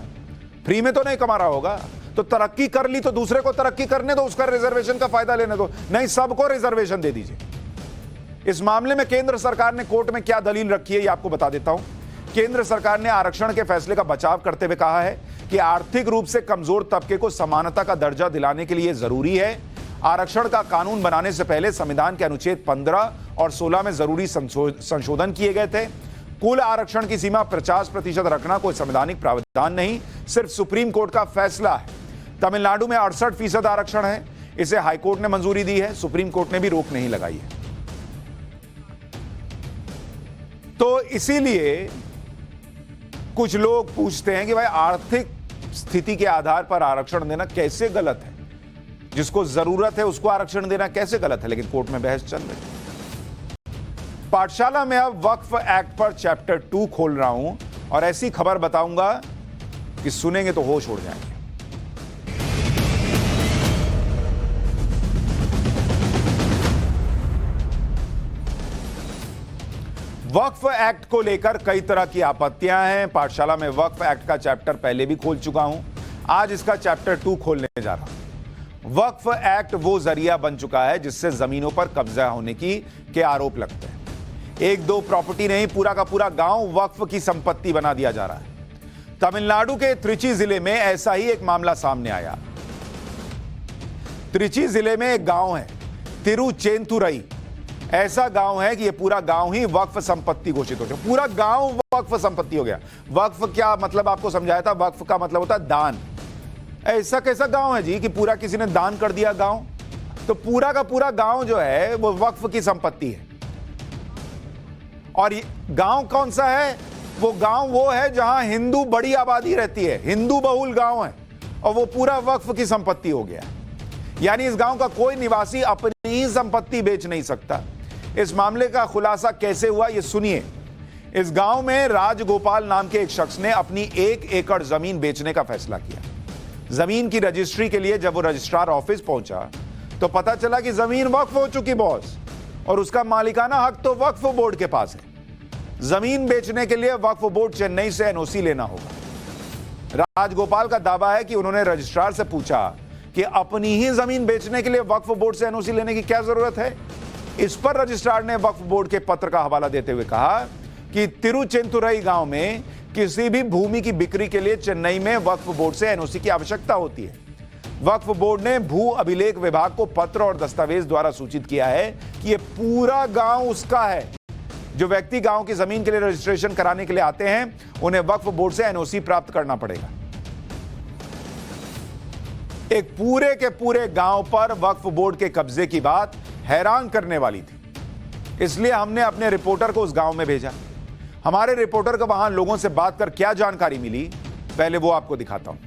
फ्री में तो नहीं कमा रहा होगा। तो तरक्की कर ली तो दूसरे को तरक्की करने दो, उसका रिजर्वेशन का फायदा लेने दो, नहीं सबको रिजर्वेशन दे दीजिए। इस मामले में केंद्र सरकार ने कोर्ट में क्या दलील रखी है, ये आपको बता देता हूं। केंद्र सरकार ने आरक्षण के फैसले का बचाव करते हुए कहा है कि आर्थिक रूप से कमजोर तबके को समानता का दर्जा दिलाने के लिए जरूरी है। आरक्षण का कानून बनाने से पहले संविधान के अनुच्छेद 15 और 16 में जरूरी संशोधन किए गए थे। कुल आरक्षण की सीमा 50% रखना कोई संवैधानिक प्रावधान नहीं, सिर्फ सुप्रीम कोर्ट का फैसला है। तमिलनाडु में 68% आरक्षण है, इसे हाईकोर्ट ने मंजूरी दी है, सुप्रीम कोर्ट ने भी रोक नहीं लगाई है। तो इसीलिए कुछ लोग पूछते हैं कि भाई आर्थिक स्थिति के आधार पर आरक्षण देना कैसे गलत है, जिसको जरूरत है उसको आरक्षण देना कैसे गलत है, लेकिन कोर्ट में बहस चल रही है। पाठशाला में अब वक्फ एक्ट पर चैप्टर 2 खोल रहा हूं और ऐसी खबर बताऊंगा कि सुनेंगे तो होश उड़ जाएंगे। वक्फ एक्ट को लेकर कई तरह की आपत्तियां हैं। पाठशाला में वक्फ एक्ट का चैप्टर पहले भी खोल चुका हूं, आज इसका चैप्टर 2 खोलने जा रहा हूं। वक्फ एक्ट वो जरिया बन चुका है जिससे जमीनों पर कब्जा होने के आरोप लगते हैं। एक दो प्रॉपर्टी नहीं, पूरा का पूरा गांव वक्फ की संपत्ति बना दिया जा रहा है। तमिलनाडु के त्रिची जिले में ऐसा ही एक मामला सामने आया। त्रिची जिले में एक गांव है तिरुचेंतुरई, ऐसा गांव है कि ये पूरा गांव ही वक्फ संपत्ति घोषित हो गया। पूरा गांव वक्फ संपत्ति हो गया। वक्फ क्या मतलब आपको समझाया था, वक्फ का मतलब होता है दान। ऐसा कैसा गांव है जी कि पूरा किसी ने दान कर दिया गांव, तो पूरा का पूरा गांव जो है वो वक्फ की संपत्ति है। और गांव कौन सा है, वो गांव वो है जहां हिंदू बड़ी आबादी रहती है, हिंदू बहुल गांव है, और वो पूरा वक्फ की संपत्ति हो गया। यानी इस गांव का कोई निवासी अपनी ही संपत्ति बेच नहीं सकता। इस मामले का खुलासा कैसे हुआ ये सुनिए। इस गांव में राजगोपाल नाम के एक शख्स ने अपनी 1 एकड़ जमीन बेचने का फैसला किया। जमीन की रजिस्ट्री के लिए जब वो रजिस्ट्रार ऑफिस पहुंचा तो पता चला कि जमीन वक्फ हो चुकी बॉस, और उसका मालिकाना हक तो वक्फ बोर्ड के पास है। जमीन बेचने के लिए वक्फ बोर्ड चेन्नई से एनओसी लेना होगा। राजगोपाल का दावा है कि उन्होंने रजिस्ट्रार से पूछा कि अपनी ही जमीन बेचने के लिए वक्फ बोर्ड से एनओसी लेने की क्या जरूरत है। इस पर रजिस्ट्रार ने वक्फ बोर्ड के पत्र का हवाला देते हुए कहा कि तिरुचेंतुरई गांव में किसी भी भूमि की बिक्री के लिए चेन्नई में वक्फ बोर्ड से एनओसी की आवश्यकता होती है। वक्फ बोर्ड ने भू अभिलेख विभाग को पत्र और दस्तावेज द्वारा सूचित किया है कि यह पूरा गांव उसका है। जो व्यक्ति गांव की जमीन के लिए रजिस्ट्रेशन कराने के लिए आते हैं उन्हें वक्फ बोर्ड से एनओसी प्राप्त करना पड़ेगा। एक पूरे के पूरे गांव पर वक्फ बोर्ड के कब्जे की बात हैरान करने वाली थी, इसलिए हमने अपने रिपोर्टर को उस गांव में भेजा। हमारे रिपोर्टर को वहां लोगों से बात कर क्या जानकारी मिली, पहले वो आपको दिखाता हूं।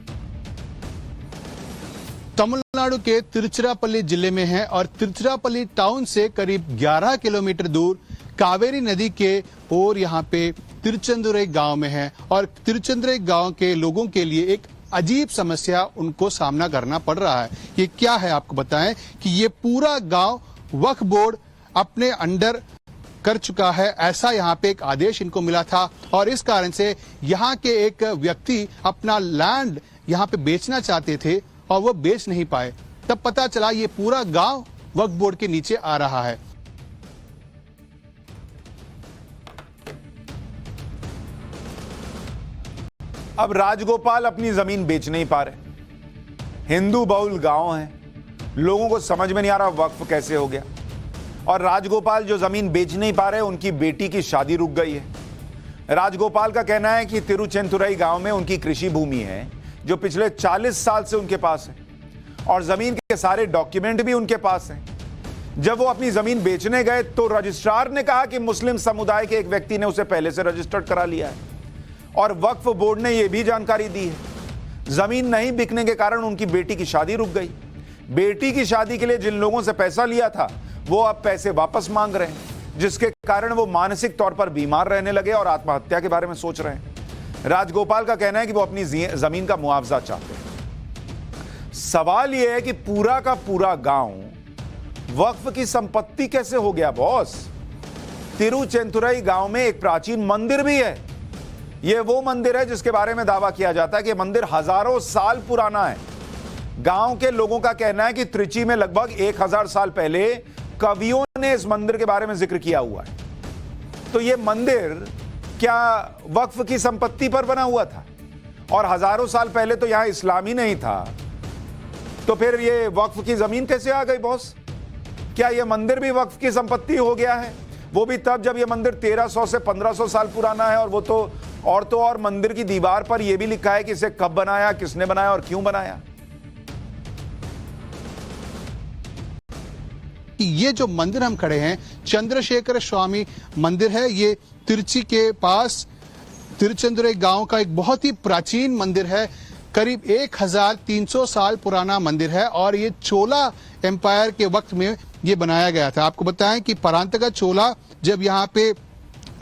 तमिलनाडु के तिरुचिरापल्ली जिले में है और तिरुचिरापल्ली टाउन से करीब 11 किलोमीटर दूर कावेरी नदी के ओर यहाँ पे तिरुचेंदुरई गांव में है। और तिरुचेंदुरई गांव के लोगों के लिए एक अजीब समस्या उनको सामना करना पड़ रहा है। ये क्या है आपको बताएं कि ये पूरा गांव वक्फ बोर्ड अपने अंडर कर चुका है, ऐसा यहाँ पे एक आदेश इनको मिला था। और इस कारण से यहाँ के एक व्यक्ति अपना लैंड यहाँ पे बेचना चाहते थे और वो बेच नहीं पाए। तब पता चला ये पूरा गांव वक्फ बोर्ड के नीचे आ रहा है। अब राजगोपाल अपनी जमीन बेच नहीं पा रहे, हिंदू बहुल गांव है, लोगों को समझ में नहीं आ रहा वक्फ कैसे हो गया। और राजगोपाल जो जमीन बेच नहीं पा रहे, उनकी बेटी की शादी रुक गई है। राजगोपाल का कहना है कि तिरुचेंतुरई गांव में उनकी कृषि भूमि है जो पिछले 40 साल से उनके पास है और जमीन के सारे डॉक्यूमेंट भी उनके पास हैं। जब वो अपनी जमीन बेचने गए तो रजिस्ट्रार ने कहा कि मुस्लिम समुदाय के एक व्यक्ति ने उसे पहले से रजिस्टर्ड करा लिया है और वक्फ बोर्ड ने यह भी जानकारी दी है। जमीन नहीं बिकने के कारण उनकी बेटी की शादी रुक गई। बेटी की शादी के लिए जिन लोगों से पैसा लिया था वो अब पैसे वापस मांग रहे हैं, जिसके कारण वो मानसिक तौर पर बीमार रहने लगे और आत्महत्या के बारे में सोच रहे हैं। राजगोपाल का कहना है कि वो अपनी जमीन का मुआवजा चाहते हैं। सवाल यह है कि पूरा का पूरा गांव वक्फ की संपत्ति कैसे हो गया बॉस? तिरुचेंतुरई गांव में एक प्राचीन मंदिर भी है। यह वो मंदिर है जिसके बारे में दावा किया जाता है कि मंदिर हजारों साल पुराना है। गांव के लोगों का कहना है कि त्रिची में लगभग 1000 साल पहले कवियों ने इस मंदिर के बारे में जिक्र किया हुआ है। तो यह मंदिर क्या वक्फ की संपत्ति पर बना हुआ था? और हजारों साल पहले तो यहां इस्लाम ही नहीं था, तो फिर यह वक्फ की जमीन कैसे आ गई बॉस? क्या यह मंदिर भी वक्फ की संपत्ति हो गया है? वो भी तब जब यह मंदिर 1300 से 1500 साल पुराना है। और वो तो और मंदिर की दीवार पर यह भी लिखा है कि इसे कब बनाया, किसने बनाया और क्यों बनाया। ये जो मंदिर हम खड़े हैं, चंद्रशेखर स्वामी मंदिर है। ये तिरुचि के पास तिरुचेंदुरई गांव का एक बहुत ही प्राचीन मंदिर है। करीब 1300 साल पुराना मंदिर है और ये चोला एम्पायर के वक्त में ये बनाया गया था। आपको बताएं कि परांतका चोला जब यहाँ पे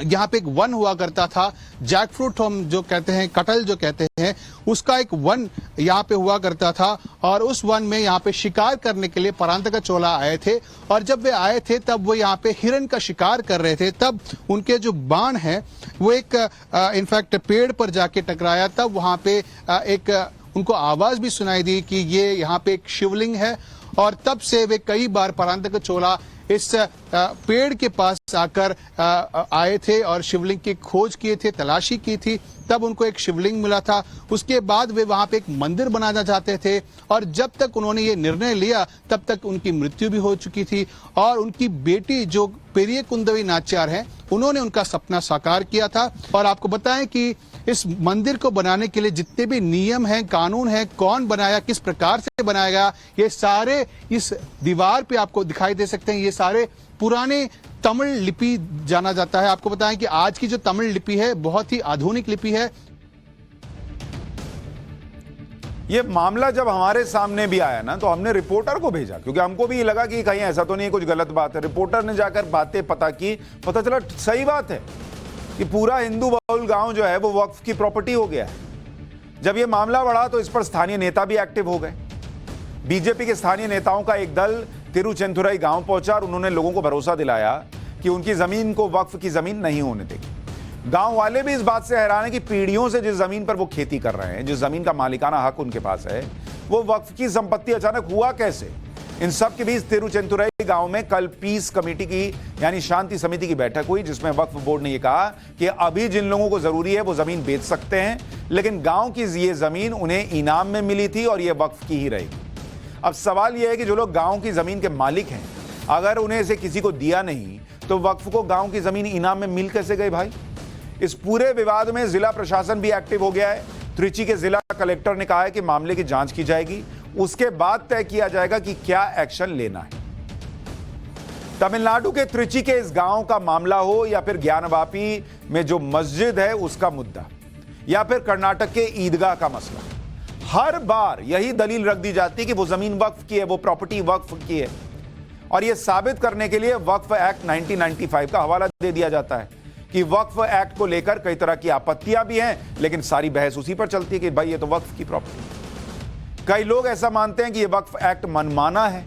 एक वन हुआ करता था, जैक फ्रूट हम जो कहते हैं, कटहल जो कहते हैं, उसका एक वन यहाँ पे हुआ करता था और उस वन में यहाँ पे शिकार करने के लिए परांतका चोला आए थे। और जब वे आए थे तब वो यहाँ पे हिरन का शिकार कर रहे थे। तब उनके जो बाण है वो एक इनफैक्ट पेड़ पर जाके टकराया। तब वहाँ पे एक उनको आवाज भी सुनाई दी कि ये यहाँ पे एक शिवलिंग है। और तब से वे कई बार परांतका चोला इस पेड़ के पास आकर आए थे और शिवलिंग की खोज किए थे, तलाशी की थी। तब उनको एक शिवलिंग मिला था। उसके बाद वे वहां पे एक मंदिर बनाना चाहते थे और जब तक उन्होंने ये निर्णय लिया तब तक उनकी मृत्यु भी हो चुकी थी। और उनकी बेटी जो पेरिये कुंदवी नाच्यार हैं, उन्होंने उनका सपना साकार किया था। और आपको बताएं कि इस मंदिर को बनाने के लिए जितने भी नियम हैं, कानून हैं, कौन बनाया, किस प्रकार से बनाया गया, ये सारे इस दीवार पे आपको दिखाई दे सकते हैं। ये सारे पुराने तमिल लिपि जाना जाता है। आपको बताएं कि आज की जो तमिल लिपि है बहुत ही आधुनिक लिपि है। ये मामला जब हमारे सामने भी आया ना तो हमने रिपोर्टर को भेजा, क्योंकि हमको भी ये लगा कि कहीं ऐसा तो नहीं है कुछ गलत बात है। रिपोर्टर ने जाकर बातें पता की, पता चला सही बात है कि पूरा हिंदू बहुल गांव जो है वो वक्फ की प्रॉपर्टी हो गया है। जब ये मामला बढ़ा तो इस पर स्थानीय नेता भी एक्टिव हो गए। बीजेपी के स्थानीय नेताओं का एक दल तिरुचेंतुरई गांव पहुंचा और उन्होंने लोगों को भरोसा दिलाया कि उनकी जमीन को वक्फ की जमीन नहीं होने देगी। गांव वाले भी इस बात से हैरान है कि पीढ़ियों से जिस जमीन पर वो खेती कर रहे हैं, जिस जमीन का मालिकाना हक उनके पास है, वो वक्फ की संपत्ति अचानक हुआ कैसे। इन सब के बीच तिरुचेंतुरई गांव में कल पीस कमेटी की यानी शांति समिति की बैठक हुई, जिसमें वक्फ बोर्ड ने यह कहा कि अभी जिन लोगों को जरूरी है वो जमीन बेच सकते हैं, लेकिन गांव की ये जमीन उन्हें इनाम में मिली थी और यह वक्फ की ही रहेगी। अब सवाल यह है कि जो लोग गांव की जमीन के मालिक हैं, अगर उन्हें इसे किसी को दिया नहीं तो वक्फ को गांव की जमीन इनाम में मिल कैसे गई भाई? इस पूरे विवाद में जिला प्रशासन भी एक्टिव हो गया है। त्रिची के जिला कलेक्टर ने कहा है कि मामले की जांच की जाएगी, उसके बाद तय किया जाएगा कि क्या एक्शन लेना है। तमिलनाडु के त्रिची के इस गांव का मामला हो या फिर ज्ञानवापी में जो मस्जिद है उसका मुद्दा, या फिर कर्नाटक के ईदगाह का मसला, हर बार यही दलील रख दी जाती है कि वो जमीन वक्फ की है, वो प्रॉपर्टी वक्फ की है। और यह साबित करने के लिए वक्फ एक्ट 1995 का हवाला दे दिया जाता है कि वक्फ एक्ट को लेकर कई तरह की आपत्तियां भी हैं, लेकिन सारी बहस उसी पर चलती है कि भाई ये तो वक्फ की प्रॉपर्टी। कई लोग ऐसा मानते हैं कि यह वक्फ एक्ट मनमाना है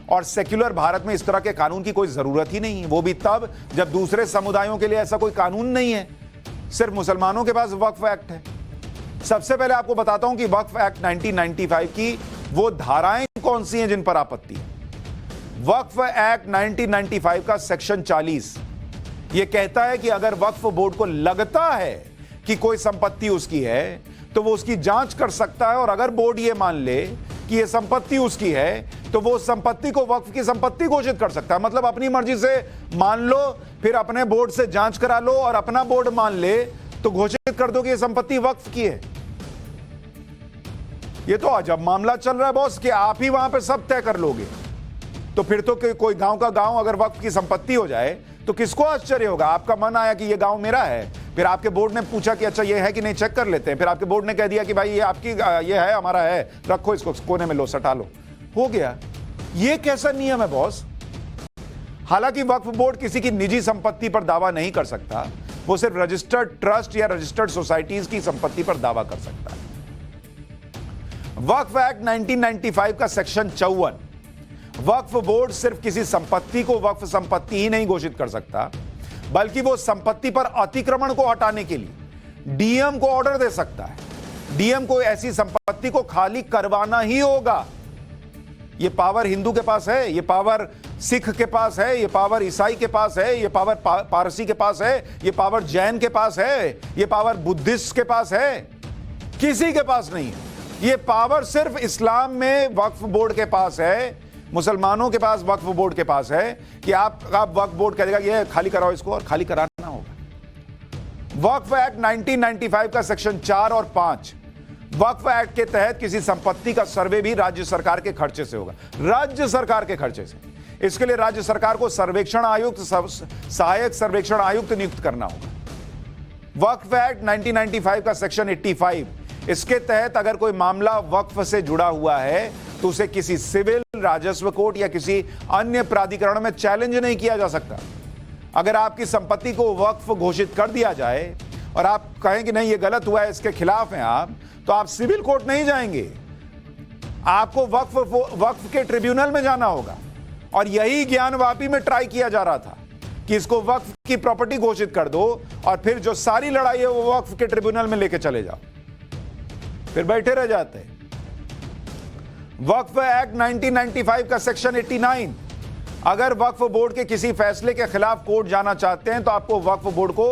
और सेक्युलर भारत में इस तरह के कानून की कोई जरूरत ही नहीं है, वो भी तब जब दूसरे समुदायों के लिए ऐसा कोई कानून नहीं है, सिर्फ मुसलमानों के पास वक्फ एक्ट है। सबसे पहले आपको बताता हूं कि वक्फ एक्ट 1995 की वो धाराएं कौन सी हैं जिन पर आपत्ति है। वक्फ एक्ट 1995 का सेक्शन 40 यह कहता है कि अगर वक्फ बोर्ड को लगता है कि कोई संपत्ति उसकी है तो वो उसकी जांच कर सकता है, और अगर बोर्ड ये मान ले कि ये संपत्ति उसकी है तो वो उस संपत्ति को वक्फ की संपत्ति घोषित कर सकता है। मतलब अपनी मर्जी से मान लो, फिर अपने बोर्ड से जांच करा लो, और अपना बोर्ड मान ले तो घोषित कर दो कि ये संपत्ति वक्फ की है। ये तो अजब मामला चल रहा है बॉस कि आप ही वहां पे सब तय कर लोगे। तो फिर तो कोई गांव का गांव अगर वक्फ की संपत्ति हो जाए तो किसको आश्चर्य होगा। आपका मन आया कि ये गांव मेरा है, फिर आपके बोर्ड ने पूछा कि अच्छा ये है कि नहीं, चेक कर लेते हैं, फिर आपके बोर्ड ने कह दिया कि भाई ये आपकी, ये है, हमारा है, रखो इसको कोने में, लो सटा लो, हो गया। ये कैसा नियम है बॉस? हालांकि वक्फ बोर्ड किसी की निजी संपत्ति पर दावा नहीं कर सकता, वो सिर्फ रजिस्टर्ड ट्रस्ट या रजिस्टर्ड सोसाइटीज की संपत्ति पर दावा कर सकता है। वक्फ एक्ट 1995 का सेक्शन 54, वक्फ बोर्ड सिर्फ किसी संपत्ति को वक्फ संपत्ति ही नहीं घोषित कर सकता, बल्कि वो संपत्ति पर अतिक्रमण को हटाने के लिए डीएम को ऑर्डर दे सकता है। डीएम को ऐसी संपत्ति को खाली करवाना ही होगा। ये पावर हिंदू के पास है, ये पावर सिख के पास है, ये पावर ईसाई के पास है, ये पावर पारसी के पास है, ये पावर जैन के पास है, ये पावर बुद्धिस्ट के पास है, किसी के पास नहीं है। ये पावर सिर्फ इस्लाम में वक्फ बोर्ड के पास है, मुसलमानों के पास वक्फ बोर्ड के पास है कि आप वक्फ बोर्ड कहेगा ये खाली कराओ इसको, और खाली कराना होगा। वक्फ एक्ट 1995 का सेक्शन 4 और 5, वक्फ एक्ट के तहत किसी संपत्ति का सर्वे भी राज्य सरकार के खर्चे से होगा, राज्य सरकार के खर्चे से। इसके लिए राज्य सरकार को सर्वेक्षण आयुक्त, सहायक सर्वेक्षण आयुक्त नियुक्त करना होगा। वक्फ एक्ट 1995 का सेक्शन 85, इसके तहत अगर कोई मामला वक्फ से जुड़ा हुआ है तो उसे किसी सिविल, राजस्व कोर्ट या किसी अन्य प्राधिकरण में चैलेंज नहीं किया जा सकता। अगर आपकी संपत्ति को वक्फ घोषित कर दिया जाए और आप कहें कि नहीं ये गलत हुआ है, इसके खिलाफ हैं आप, तो आप सिविल कोर्ट नहीं जाएंगे, आपको वक्फ के ट्रिब्यूनल में जाना होगा। और यही ज्ञानवापी में ट्राई किया जा रहा था कि इसको वक्फ की प्रॉपर्टी घोषित कर दो और फिर जो सारी लड़ाई है वो वक्फ के ट्रिब्यूनल में लेके चले जाओ, फिर बैठे रह जाते हैं। वक्फ एक्ट 1995 का सेक्शन 89, अगर वक्फ बोर्ड के किसी फैसले के खिलाफ कोर्ट जाना चाहते हैं तो आपको वक्फ बोर्ड को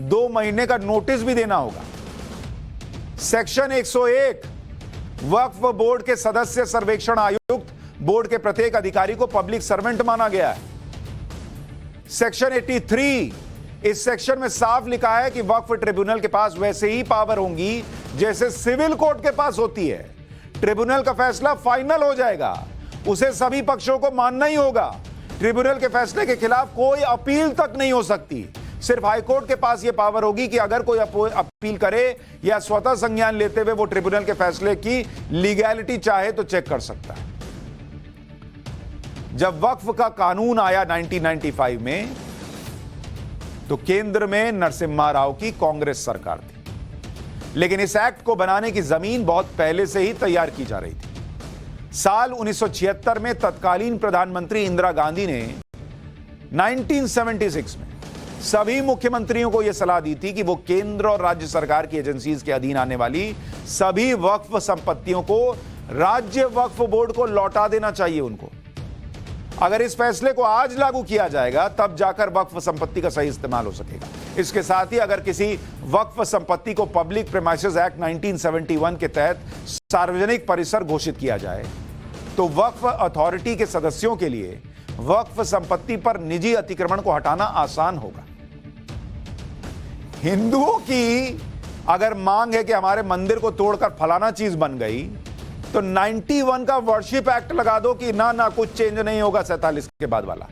2 महीने का नोटिस भी देना होगा। सेक्शन 101, वक्फ बोर्ड के सदस्य सर्वेक्षण आयुक्त बोर्ड के प्रत्येक अधिकारी को पब्लिक सर्वेंट माना गया है। सेक्शन 83, इस सेक्शन में साफ लिखा है कि वक्फ ट्रिब्यूनल के पास वैसे ही पावर होंगी जैसे सिविल कोर्ट के पास होती है। ट्रिब्यूनल का फैसला फाइनल हो जाएगा, उसे सभी पक्षों को मानना ही होगा। ट्रिब्यूनल के फैसले के खिलाफ कोई अपील तक नहीं हो सकती। सिर्फ हाईकोर्ट के पास यह पावर होगी कि अगर कोई अपील करे या स्वतः संज्ञान लेते हुए वो ट्रिब्यूनल के फैसले की लीगैलिटी चाहे तो चेक कर सकता है। जब वक्फ का कानून आया 1995 में तो केंद्र में नरसिम्हा राव की कांग्रेस सरकार थी, लेकिन इस एक्ट को बनाने की जमीन बहुत पहले से ही तैयार की जा रही थी। साल 1976 में तत्कालीन प्रधानमंत्री इंदिरा गांधी ने 1976 में सभी मुख्यमंत्रियों को यह सलाह दी थी कि वो केंद्र और राज्य सरकार की एजेंसीज के अधीन आने वाली सभी वक्फ संपत्तियों को राज्य वक्फ बोर्ड को लौटा देना चाहिए उनको। अगर इस फैसले को आज लागू किया जाएगा तब जाकर वक्फ संपत्ति का सही इस्तेमाल हो सकेगा। इसके साथ ही अगर किसी वक्फ संपत्ति को पब्लिक प्रीमाइसेस एक्ट 1971 के तहत सार्वजनिक परिसर घोषित किया जाए तो वक्फ अथॉरिटी के सदस्यों के लिए वक्फ संपत्ति पर निजी अतिक्रमण को हटाना आसान होगा। हिंदुओं की अगर मांग है कि हमारे मंदिर को तोड़कर फलाना चीज बन गई तो 91 का वर्शिप एक्ट लगा दो कि ना कुछ चेंज नहीं होगा 47 के बाद वाला।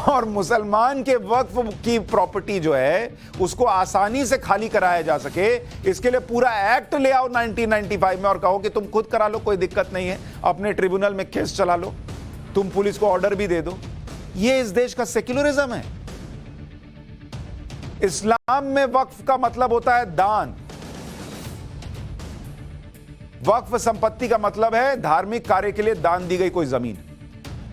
और मुसलमान के वक्फ की प्रॉपर्टी जो है उसको आसानी से खाली कराया जा सके, इसके लिए पूरा एक्ट ले आओ 1995 में और कहो कि तुम खुद करा लो, कोई दिक्कत नहीं है, अपने ट्रिब्यूनल में केस चला लो, तुम पुलिस को ऑर्डर भी दे दो। ये इस देश का सेक्युलरिज्म है। इस्लाम में वक्फ का मतलब होता है दान। वक्फ संपत्ति का मतलब है धार्मिक कार्य के लिए दान दी गई कोई जमीन।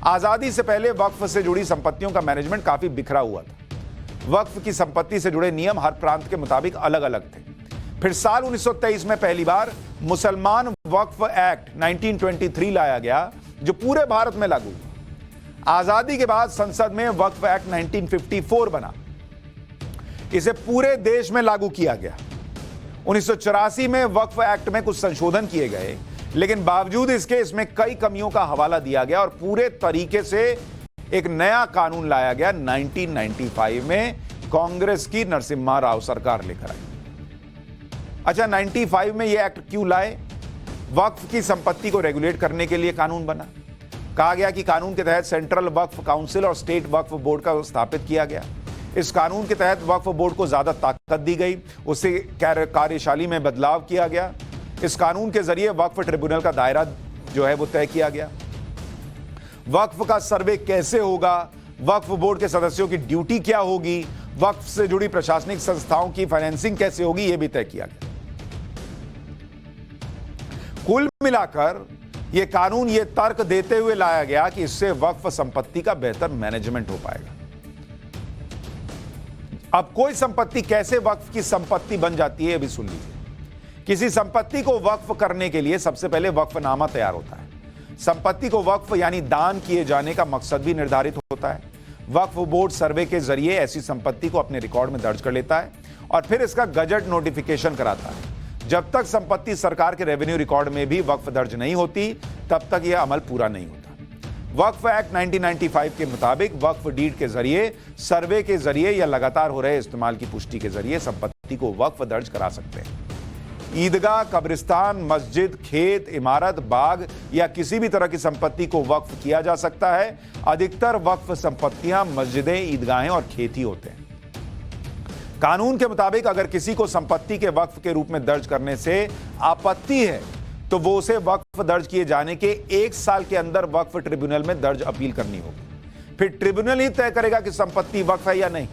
आजादी से पहले वक्फ से जुड़ी संपत्तियों का मैनेजमेंट काफी बिखरा हुआ था। वक्फ की संपत्ति से जुड़े नियम हर प्रांत के मुताबिक अलग अलग थे। फिर साल 1923 में पहली बार मुसलमान वक्फ एक्ट 1923 लाया गया जो पूरे भारत में लागू हुआ। आजादी के बाद संसद में वक्फ एक्ट 1954 बना, इसे पूरे देश में लागू किया गया। 1984 में वक्फ एक्ट में कुछ संशोधन किए गए, लेकिन बावजूद इसके इसमें कई कमियों का हवाला दिया गया और पूरे तरीके से एक नया कानून लाया गया 1995 में कांग्रेस की नरसिम्हा राव सरकार लेकर आई। अच्छा, 95 में यह एक्ट क्यों लाए? वक्फ की संपत्ति को रेगुलेट करने के लिए कानून बना। कहा गया कि कानून के तहत सेंट्रल वक्फ काउंसिल और स्टेट वक्फ बोर्ड का स्थापित किया गया। इस कानून के तहत वक्फ बोर्ड को ज्यादा ताकत दी गई, उससे कार्यशैली में बदलाव किया गया। इस कानून के जरिए वक्फ ट्रिब्यूनल का दायरा जो है वो तय किया गया। वक्फ का सर्वे कैसे होगा, वक्फ बोर्ड के सदस्यों की ड्यूटी क्या होगी, वक्फ से जुड़ी प्रशासनिक संस्थाओं की फाइनेंसिंग कैसे होगी, यह भी तय किया गया। कुल मिलाकर यह कानून यह तर्क देते हुए लाया गया कि इससे वक्फ संपत्ति का बेहतर मैनेजमेंट हो पाएगा। अब कोई संपत्ति कैसे वक्फ की संपत्ति बन जाती है, यह भी सुन लीजिए। किसी संपत्ति को वक्फ करने के लिए सबसे पहले वक्फनामा तैयार होता है। संपत्ति को वक्फ यानी दान किए जाने का मकसद भी निर्धारित होता है। वक्फ बोर्ड सर्वे के जरिए ऐसी संपत्ति को अपने रिकॉर्ड में दर्ज कर लेता है और फिर इसका गजट नोटिफिकेशन कराता है। जब तक संपत्ति सरकार के रेवेन्यू रिकॉर्ड में भी वक्फ दर्ज नहीं होती, तब तक यह अमल पूरा नहीं होता। वक्फ एक्ट 1995 के मुताबिक वक्फ डीड के जरिए, सर्वे के जरिए या लगातार हो रहे इस्तेमाल की पुष्टि के जरिए संपत्ति को वक्फ दर्ज करा सकते हैं। ईदगाह, कब्रिस्तान, मस्जिद, खेत, इमारत, बाग या किसी भी तरह की संपत्ति को वक्फ किया जा सकता है। अधिकतर वक्फ संपत्तियां मस्जिदें, ईदगाहें और खेत ही होते हैं। कानून के मुताबिक अगर किसी को संपत्ति के वक्फ के रूप में दर्ज करने से आपत्ति है तो वो उसे वक्फ दर्ज किए जाने के 1 साल के अंदर वक्फ ट्रिब्यूनल में दर्ज अपील करनी होगी। फिर ट्रिब्यूनल ही तय करेगा कि संपत्ति वक्फ है या नहीं,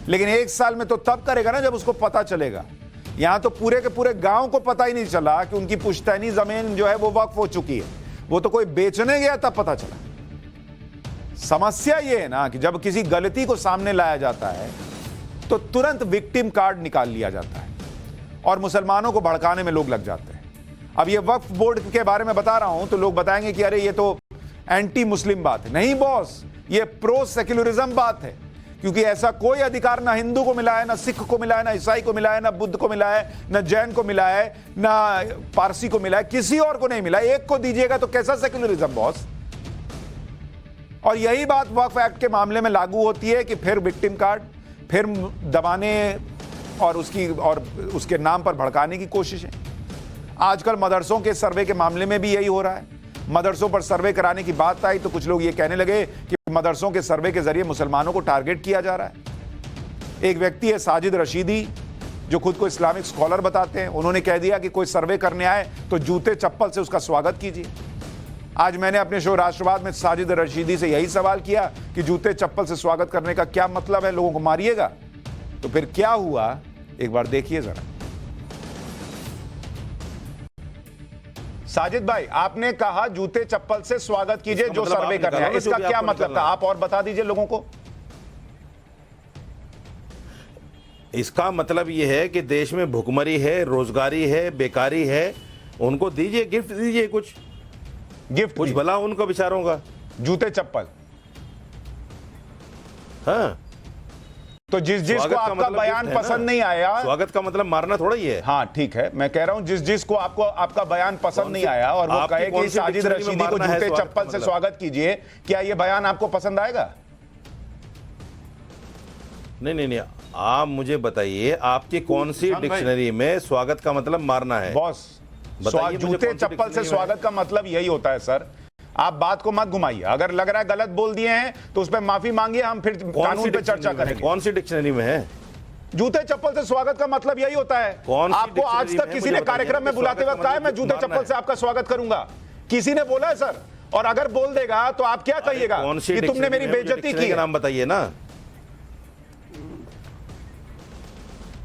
लेकिन 1 साल में तो तब करेगा ना जब उसको पता चलेगा। यहां तो पूरे के पूरे गांव को पता ही नहीं चला कि उनकी पुश्तैनी जमीन जो है वो वक्फ हो चुकी है। वो तो कोई बेचने गया तब पता चला। समस्या ये है ना कि जब किसी गलती को सामने लाया जाता है तो तुरंत विक्टिम कार्ड निकाल लिया जाता है और मुसलमानों को भड़काने में लोग लग जाते हैं। अब ये वक्फ बोर्ड के बारे में बता रहा हूं तो लोग बताएंगे कि अरे ये तो एंटी मुस्लिम बात है। नहीं बॉस, ये प्रो सेक्युलरिज्म बात है, क्योंकि ऐसा कोई अधिकार ना हिंदू को मिला है, ना सिख को मिला है, ना ईसाई को मिला है, ना बुद्ध को मिला है, ना जैन को मिला है, ना पारसी को मिला है, किसी और को नहीं मिला। एक को दीजिएगा तो कैसा सेक्युलरिज्म बॉस? और यही बात वक्फ एक्ट के मामले में लागू होती है कि फिर विक्टिम कार्ड, फिर दबाने और उसके नाम पर भड़काने की कोशिश है। आजकल मदरसों के सर्वे के मामले में भी यही हो रहा है। मदरसों पर सर्वे कराने की बात आई तो कुछ लोग ये कहने लगे कि मदरसों के सर्वे के जरिए मुसलमानों को टारगेट किया जा रहा है। एक व्यक्ति है साजिद रशीदी, जो खुद को इस्लामिक स्कॉलर बताते हैं। उन्होंने कह दिया कि कोई सर्वे करने आए तो जूते चप्पल से उसका स्वागत कीजिए। आज मैंने अपने शो राष्ट्रवाद में साजिद रशीदी से यही सवाल किया कि जूते चप्पल से स्वागत करने का क्या मतलब है, लोगों को मारिएगा? तो फिर क्या हुआ, एक बार देखिए जरा। साजिद भाई, आपने कहा जूते चप्पल से स्वागत कीजिए जो सर्वे कर रहे हैं, इसका क्या मतलब था? आप और बता दीजिए लोगों को। इसका मतलब यह है कि देश में भुखमरी है, रोजगारी है, बेकारी है, उनको दीजिए, गिफ्ट दीजिए, कुछ भला उनको बेचारों का। जूते चप्पल, हाँ। तो जिस को आपका बयान पसंद नहीं आया, स्वागत का मतलब मारना थोड़ा ही है। हाँ ठीक है, मैं कह रहा हूं जिस को आपका बयान पसंद नहीं आया और वो कहे कि साजिद रशीदी को जूते चप्पल से स्वागत कीजिए, क्या ये बयान आपको पसंद आएगा? नहीं, आप मुझे बताइए आपकी कौन सी डिक्शनरी में स्वागत का मतलब मारना है? बॉस, जूते चप्पल से स्वागत का मतलब यही होता है सर। आप बात को मत घुमाइए। अगर लग रहा है गलत बोल दिए हैं तो उस पर माफी मांगिए, हम फिर कानून पे चर्चा करेंगे। कौन सी डिक्शनरी में है? जूते चप्पल से स्वागत का मतलब यही होता है। आपको आज तक किसी ने कार्यक्रम में बुलाते वक्त कहा है मैं जूते चप्पल से आपका स्वागत करूंगा? किसी ने बोला है सर? और अगर बोल देगा तो आप क्या कहिएगा कि तुमने मेरी बेइज्जती की? नाम बताइए ना,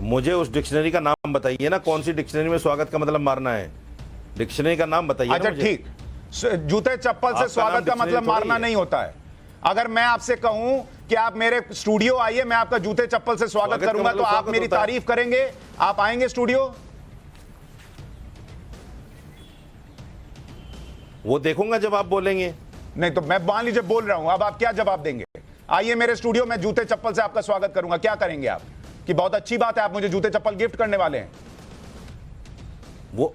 मुझे उस डिक्शनरी का नाम बताइए ना, कौन सी डिक्शनरी में स्वागत का मतलब मारना है? डिक्शनरी का नाम बताइए। अच्छा ठीक, जूते चप्पल से स्वागत का मतलब मारना नहीं होता है। अगर मैं आपसे कहूं कि आप मेरे स्टूडियो आइए, मैं आपका जूते चप्पल से स्वागत करूंगा, तो आप मेरी तारीफ करेंगे? आप आएंगे स्टूडियो? वो देखूंगा जब आप बोलेंगे। नहीं तो मैं मान लीजिए बोल रहा हूं, अब आप क्या जवाब देंगे? आइए मेरे स्टूडियो में, जूते चप्पल से आपका स्वागत करूंगा, क्या करेंगे आप? कि बहुत अच्छी बात है, आप मुझे जूते चप्पल गिफ्ट करने वाले हैं। वो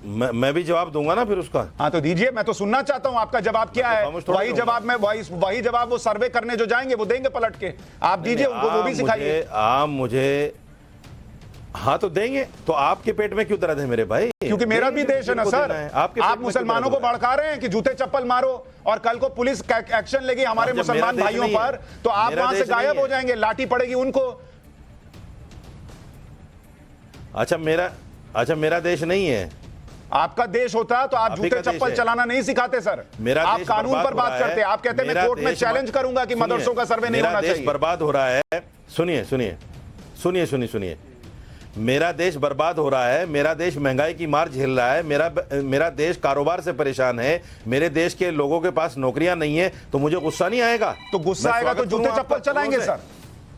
मैं भी जवाब दूंगा ना फिर उसका। हाँ तो दीजिए, मैं तो सुनना चाहता हूं आपका जवाब क्या है। वही जवाब मैं वही जवाब वो सर्वे करने जो जाएंगे वो देंगे पलट के। आप दीजिए उनको, वो भी सिखाइए। आप मुझे हाँ तो देंगे। तो आपके पेट में क्यों दर्द है मेरे भाई? क्योंकि मेरा भी देश है ना सर। आप मुसलमानों को भड़का रहे हैं कि जूते चप्पल मारो, और कल को पुलिस एक्शन लेगी हमारे मुसलमान भाइयों पर, तो आप वहां से गायब हो जाएंगे, लाठी पड़ेगी उनको। अच्छा मेरा देश नहीं है। आपका देश होता तो आप जूते चप्पल चलाना नहीं सिखाते सर। मेरा आप कानून पर बात करते हैं। आप कहते हैं मैं कोर्ट में चैलेंज करूंगा कि मदरसों का सर्वे नहीं होना चाहिए। मेरा देश बर्बाद हो रहा है। सुनिए। मेरा देश बर्बाद हो रहा है। मेरा देश महंगाई की मार झेल रहा है। मेरा देश कारोबार से परेशान है। मेरे देश के लोगों के पास नौकरियां नहीं है, तो मुझे गुस्सा नहीं आएगा? तो गुस्सा आएगा तो जूते चप्पल चलाएंगे सर।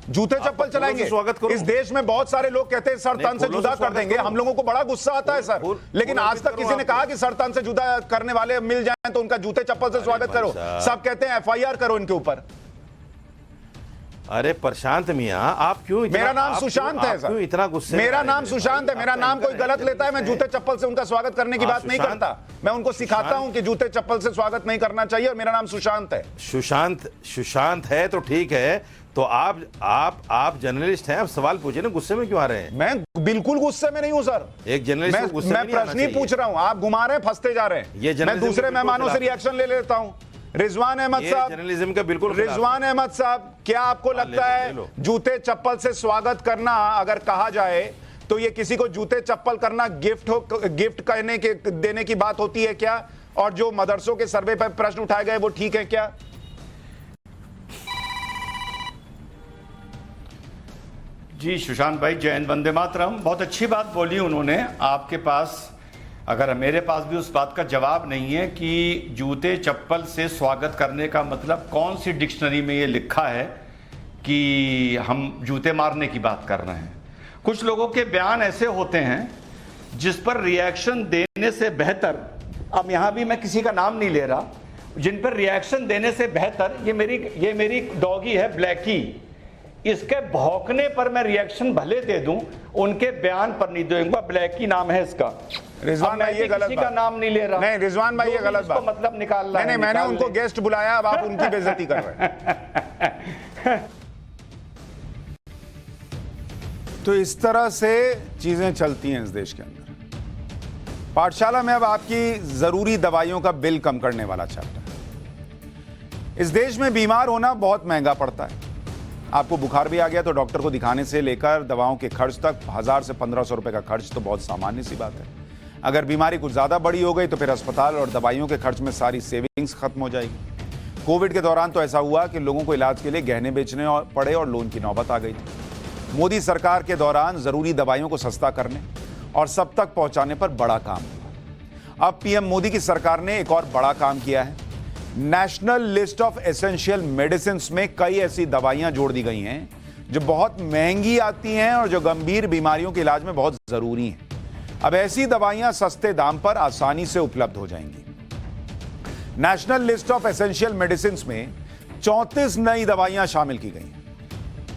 जूते चप्पल चलाएंगे। स्वागत करो। इस देश में बहुत सारे लोग कहते हैं सर तन से जुदा कर देंगे। हम लोगों को बड़ा गुस्सा आता है सर, लेकिन आज तक किसी ने कहा कि सर तन से जुदा करने वाले मिल जाएं तो उनका जूते चप्पल से स्वागत करो। सब कहते हैं FIR करो इनके ऊपर। अरे प्रशांत मियां, आप क्यों मेरा नाम सुशांत है सर। इतना गुस्से? मेरा नाम सुशांत है। मेरा नाम कोई गलत लेता है, मैं जूते चप्पल से उनका स्वागत करने की बात नहीं करता। मैं उनको सिखाता हूं कि जूते चप्पल से स्वागत नहीं करना चाहिए, और मेरा नाम सुशांत है। सुशांत है तो ठीक है। तो आप जर्नलिस्ट हैं, आप सवाल पूछे ना, गुस्से में क्यों आ रहे हैं? मैं बिल्कुल गुस्से में नहीं हूं सर। एक जर्नलिस्ट गुस्से में मैं प्रश्न ही पूछ रहा हूं, आप घुमा रहे हैं, फंसते जा रहे हैं। मैं दूसरे मेहमानों से रिएक्शन ले लेता हूं। रिजवान अहमद साहब, जर्नलिज्म का बिल्कुल रिजवान अहमद साहब, क्या आपको लगता है जूते चप्पल से स्वागत करना अगर कहा जाए तो ये किसी को जूते चप्पल करना गिफ्ट देने की बात होती है क्या? और जो मदरसों के सर्वे पर प्रश्न उठाए गए वो ठीक है क्या? जी सुशांत भाई, जय हिंद, वंदे मातरम। बहुत अच्छी बात बोली उन्होंने। आपके पास, अगर मेरे पास भी उस बात का जवाब नहीं है कि जूते चप्पल से स्वागत करने का मतलब कौन सी डिक्शनरी में ये लिखा है कि हम जूते मारने की बात कर रहे हैं। कुछ लोगों के बयान ऐसे होते हैं जिस पर रिएक्शन देने से बेहतर, अब यहाँ भी मैं किसी का नाम नहीं ले रहा, जिन पर रिएक्शन देने से बेहतर, ये मेरी डॉगी है ब्लैकी, इसके भौंकने पर मैं रिएक्शन भले दे दूं, उनके बयान पर नहीं दूंगा। ब्लैकी नाम है इसका। रिजवान भाई ये गलत किसी का नाम नहीं ले रहा। नहीं रिजवान भाई ये गलत बात, मतलब निकाल रहा है। नहीं मैंने उनको गेस्ट बुलाया, अब आप उनकी बेइज्जती कर रहे हैं। तो इस तरह से चीजें चलती हैं इस देश के अंदर। पाठशाला में अब आपकी जरूरी दवाइयों का बिल कम करने वाला चैप्टर। इस देश में बीमार होना बहुत महंगा पड़ता है। आपको बुखार भी आ गया तो डॉक्टर को दिखाने से लेकर दवाओं के खर्च तक 1000 से 1500 रुपए का खर्च तो बहुत सामान्य सी बात है। अगर बीमारी कुछ ज्यादा बड़ी हो गई तो फिर अस्पताल और दवाइयों के खर्च में सारी सेविंग्स खत्म हो जाएगी। कोविड के दौरान तो ऐसा हुआ कि लोगों को इलाज के लिए गहने बेचने पड़े और लोन की नौबत आ गई थी। मोदी सरकार के दौरान जरूरी दवाइयों को सस्ता करने और सब तक पहुंचाने पर बड़ा काम हुआ। अब पीएम मोदी की सरकार ने एक और बड़ा काम किया है। National list of essential medicine में कई ऐसी दवाइयां जोड़ दी गई हैं जो बहुत महंगी आती हैं और जो गंभीर बीमारियों के इलाज में बहुत जरूरी हैं। अब ऐसी दवाइयां सस्ते दाम पर आसानी से उपलब्ध हो जाएंगी। National list of essential medicine में 34 नई दवाइयां शामिल की गई हैं।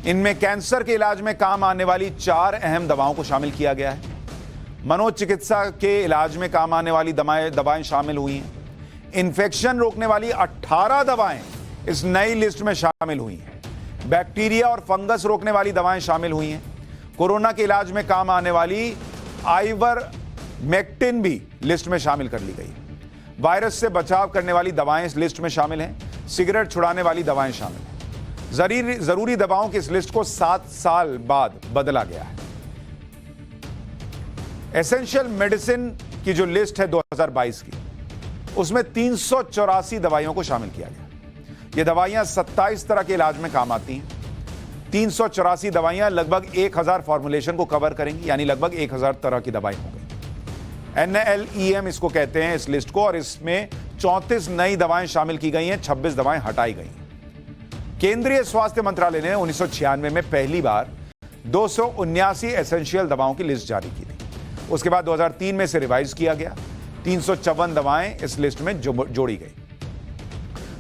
इनमें कैंसर के इलाज में काम आने वाली 4 अहम दवाओं को शामिल किया गया है। मनोचिकित्सा के इलाज में काम आने वाली दवाएं शामिल हुई हैं। इन्फेक्शन रोकने वाली 18 दवाएं इस नई लिस्ट में शामिल हुई हैं। बैक्टीरिया और फंगस रोकने वाली दवाएं शामिल हुई हैं। कोरोना के इलाज में काम आने वाली आइवरमेक्टिन भी लिस्ट में शामिल कर ली गई। वायरस से बचाव करने वाली दवाएं इस लिस्ट में शामिल हैं। सिगरेट छुड़ाने वाली दवाएं शामिल हैं। जरूरी दवाओं की इस लिस्ट को 7 साल बाद बदला गया है। एसेंशियल मेडिसिन की जो लिस्ट है 2022 की, उसमें 384 दवाइयों को शामिल किया गया। ये दवाइयां 27 तरह के इलाज में काम आती हैं। 384 दवाइयां लगभग 1000 फॉर्मुलेशन को कवर करेंगी, यानी लगभग 1000 तरह की दवाई हो गई। NLEM इसको कहते हैं इस लिस्ट को, और इसमें 34 नई दवाएं शामिल की गई हैं, 26 दवाएं हटाई गई हैं। केंद्रीय स्वास्थ्य मंत्रालय ने 1996 में पहली बार 279 एसेंशियल दवाओं की लिस्ट जारी की थी। उसके बाद 2003 में इसे रिवाइज किया गया। 354 दवाएं इस लिस्ट में जोड़ी गई।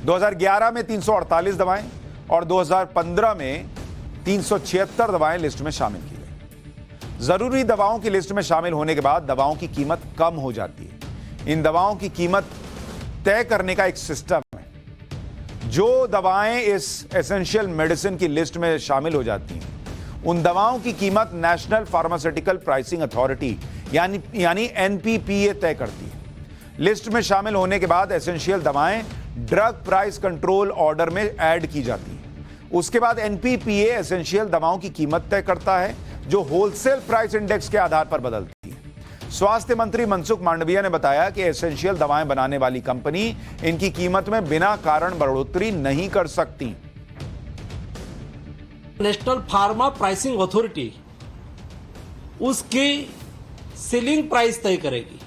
2011 में 348 दवाएं और 2015 में 376 दवाएं लिस्ट में शामिल की गई। जरूरी दवाओं की लिस्ट में शामिल होने के बाद दवाओं की कीमत कम हो जाती है। इन दवाओं की कीमत तय करने का एक सिस्टम है। जो दवाएं इस एसेंशियल मेडिसिन की लिस्ट में शामिल हो जाती हैं, उन दवाओं की कीमत नेशनल फार्मास्यूटिकल प्राइसिंग अथॉरिटी यानी एनपीपीए तय करती है। लिस्ट में शामिल होने के बाद एसेंशियल दवाएं ड्रग प्राइस कंट्रोल ऑर्डर में ऐड की जाती हैं। उसके बाद एनपीपीए एसेंशियल दवाओं की कीमत तय करता है, जो होलसेल प्राइस इंडेक्स के आधार पर बदलती है। स्वास्थ्य मंत्री मनसुख मांडविया ने बताया कि एसेंशियल दवाएं बनाने वाली कंपनी इनकी कीमत में बिना कारण बढ़ोतरी नहीं कर सकती। नेशनल फार्मा प्राइसिंग अथॉरिटी उसकी सीलिंग प्राइस तय करेगी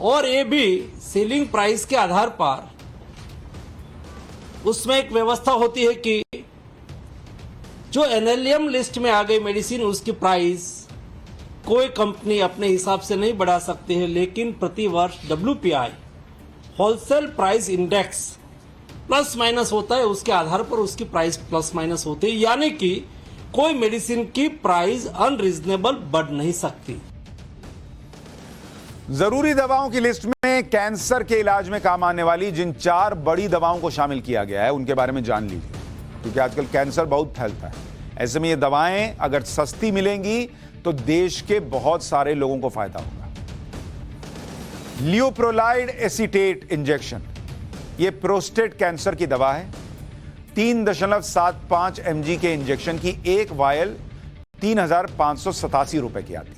और ये भी सीलिंग प्राइस के आधार पर उसमें एक व्यवस्था होती है कि जो एनएलएम लिस्ट में आ गई मेडिसिन उसकी प्राइस कोई कंपनी अपने हिसाब से नहीं बढ़ा सकती है, लेकिन प्रति वर्ष WPI wholesale price index plus minus होता है, उसके आधार पर उसकी प्राइस प्लस माइनस होती है, यानी कि कोई मेडिसिन की प्राइस अनरीजनेबल बढ़ नहीं सकती। जरूरी दवाओं की लिस्ट में कैंसर के इलाज में काम आने वाली जिन 4 बड़ी दवाओं को शामिल किया गया है उनके बारे में जान लीजिए, क्योंकि आजकल कैंसर बहुत फैलता है। ऐसे में ये दवाएं अगर सस्ती मिलेंगी तो देश के बहुत सारे लोगों को फायदा होगा। लियोप्रोलाइड एसीटेट इंजेक्शन, ये प्रोस्टेट कैंसर की दवा है। 3.75 mg के इंजेक्शन की एक वायल 3,587 रुपए की आती है।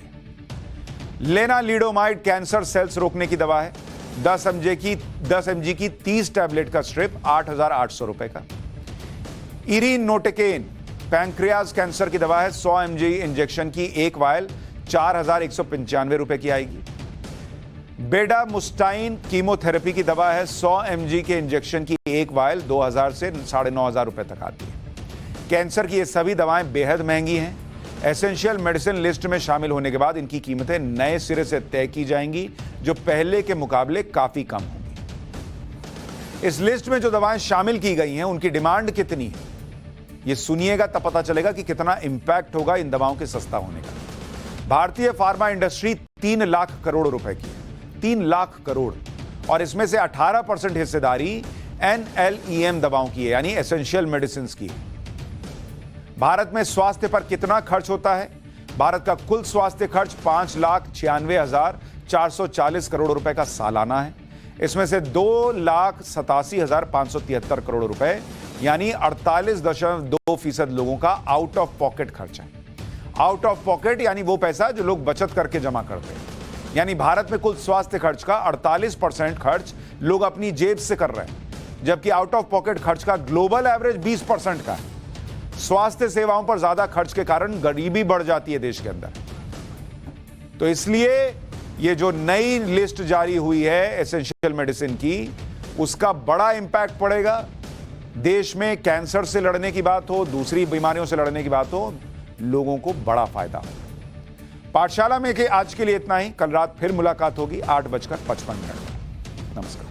लेनालिडोमाइड कैंसर सेल्स रोकने की दवा है। 10 mg की 30 टैबलेट का स्ट्रिप 8,800 रुपए का। इरिनोटेकेन पैंक्रियाज कैंसर की दवा है। 100 mg इंजेक्शन की एक वायल 4,195 रुपए की आएगी। बेडामुस्टाइन कीमोथेरेपी की दवा है। 100 mg के इंजेक्शन की एक वायल 2,000 से 9,500 रुपए तक आती है। कैंसर की ये सभी दवाएं बेहद महंगी हैं। एसेंशियल मेडिसिन लिस्ट में शामिल होने के बाद इनकी कीमतें नए सिरे से तय की जाएंगी, जो पहले के मुकाबले काफी कम होंगी। इस लिस्ट में जो दवाएं शामिल की गई हैं उनकी डिमांड कितनी है, ये सुनिएगा तब पता चलेगा कि कितना इंपैक्ट होगा इन दवाओं के सस्ता होने का। भारतीय फार्मा इंडस्ट्री 3 लाख करोड़ रुपए की है, 3 लाख करोड़, और इसमें से 18% हिस्सेदारी NLEM दवाओं की है, यानी एसेंशियल मेडिसिन की है। भारत में स्वास्थ्य पर कितना खर्च होता है? भारत का कुल स्वास्थ्य खर्च 5,96,440 करोड़ रुपए का सालाना है। इसमें से 2,87,573 करोड़ रुपए यानी 48.2% लोगों का आउट ऑफ पॉकेट खर्च है। आउट ऑफ पॉकेट यानी वो पैसा जो लोग बचत करके जमा करते हैं। यानी भारत में कुल स्वास्थ्य खर्च का 48% खर्च लोग अपनी जेब से कर रहे हैं, जबकि आउट ऑफ पॉकेट खर्च का ग्लोबल एवरेज 20% का है। स्वास्थ्य सेवाओं पर ज्यादा खर्च के कारण गरीबी बढ़ जाती है देश के अंदर। तो इसलिए ये जो नई लिस्ट जारी हुई है एसेंशियल मेडिसिन की, उसका बड़ा इंपैक्ट पड़ेगा। देश में कैंसर से लड़ने की बात हो, दूसरी बीमारियों से लड़ने की बात हो, लोगों को बड़ा फायदा होगा। पाठशाला में आज के लिए इतना ही। कल रात फिर मुलाकात होगी 8:55 पर। नमस्कार।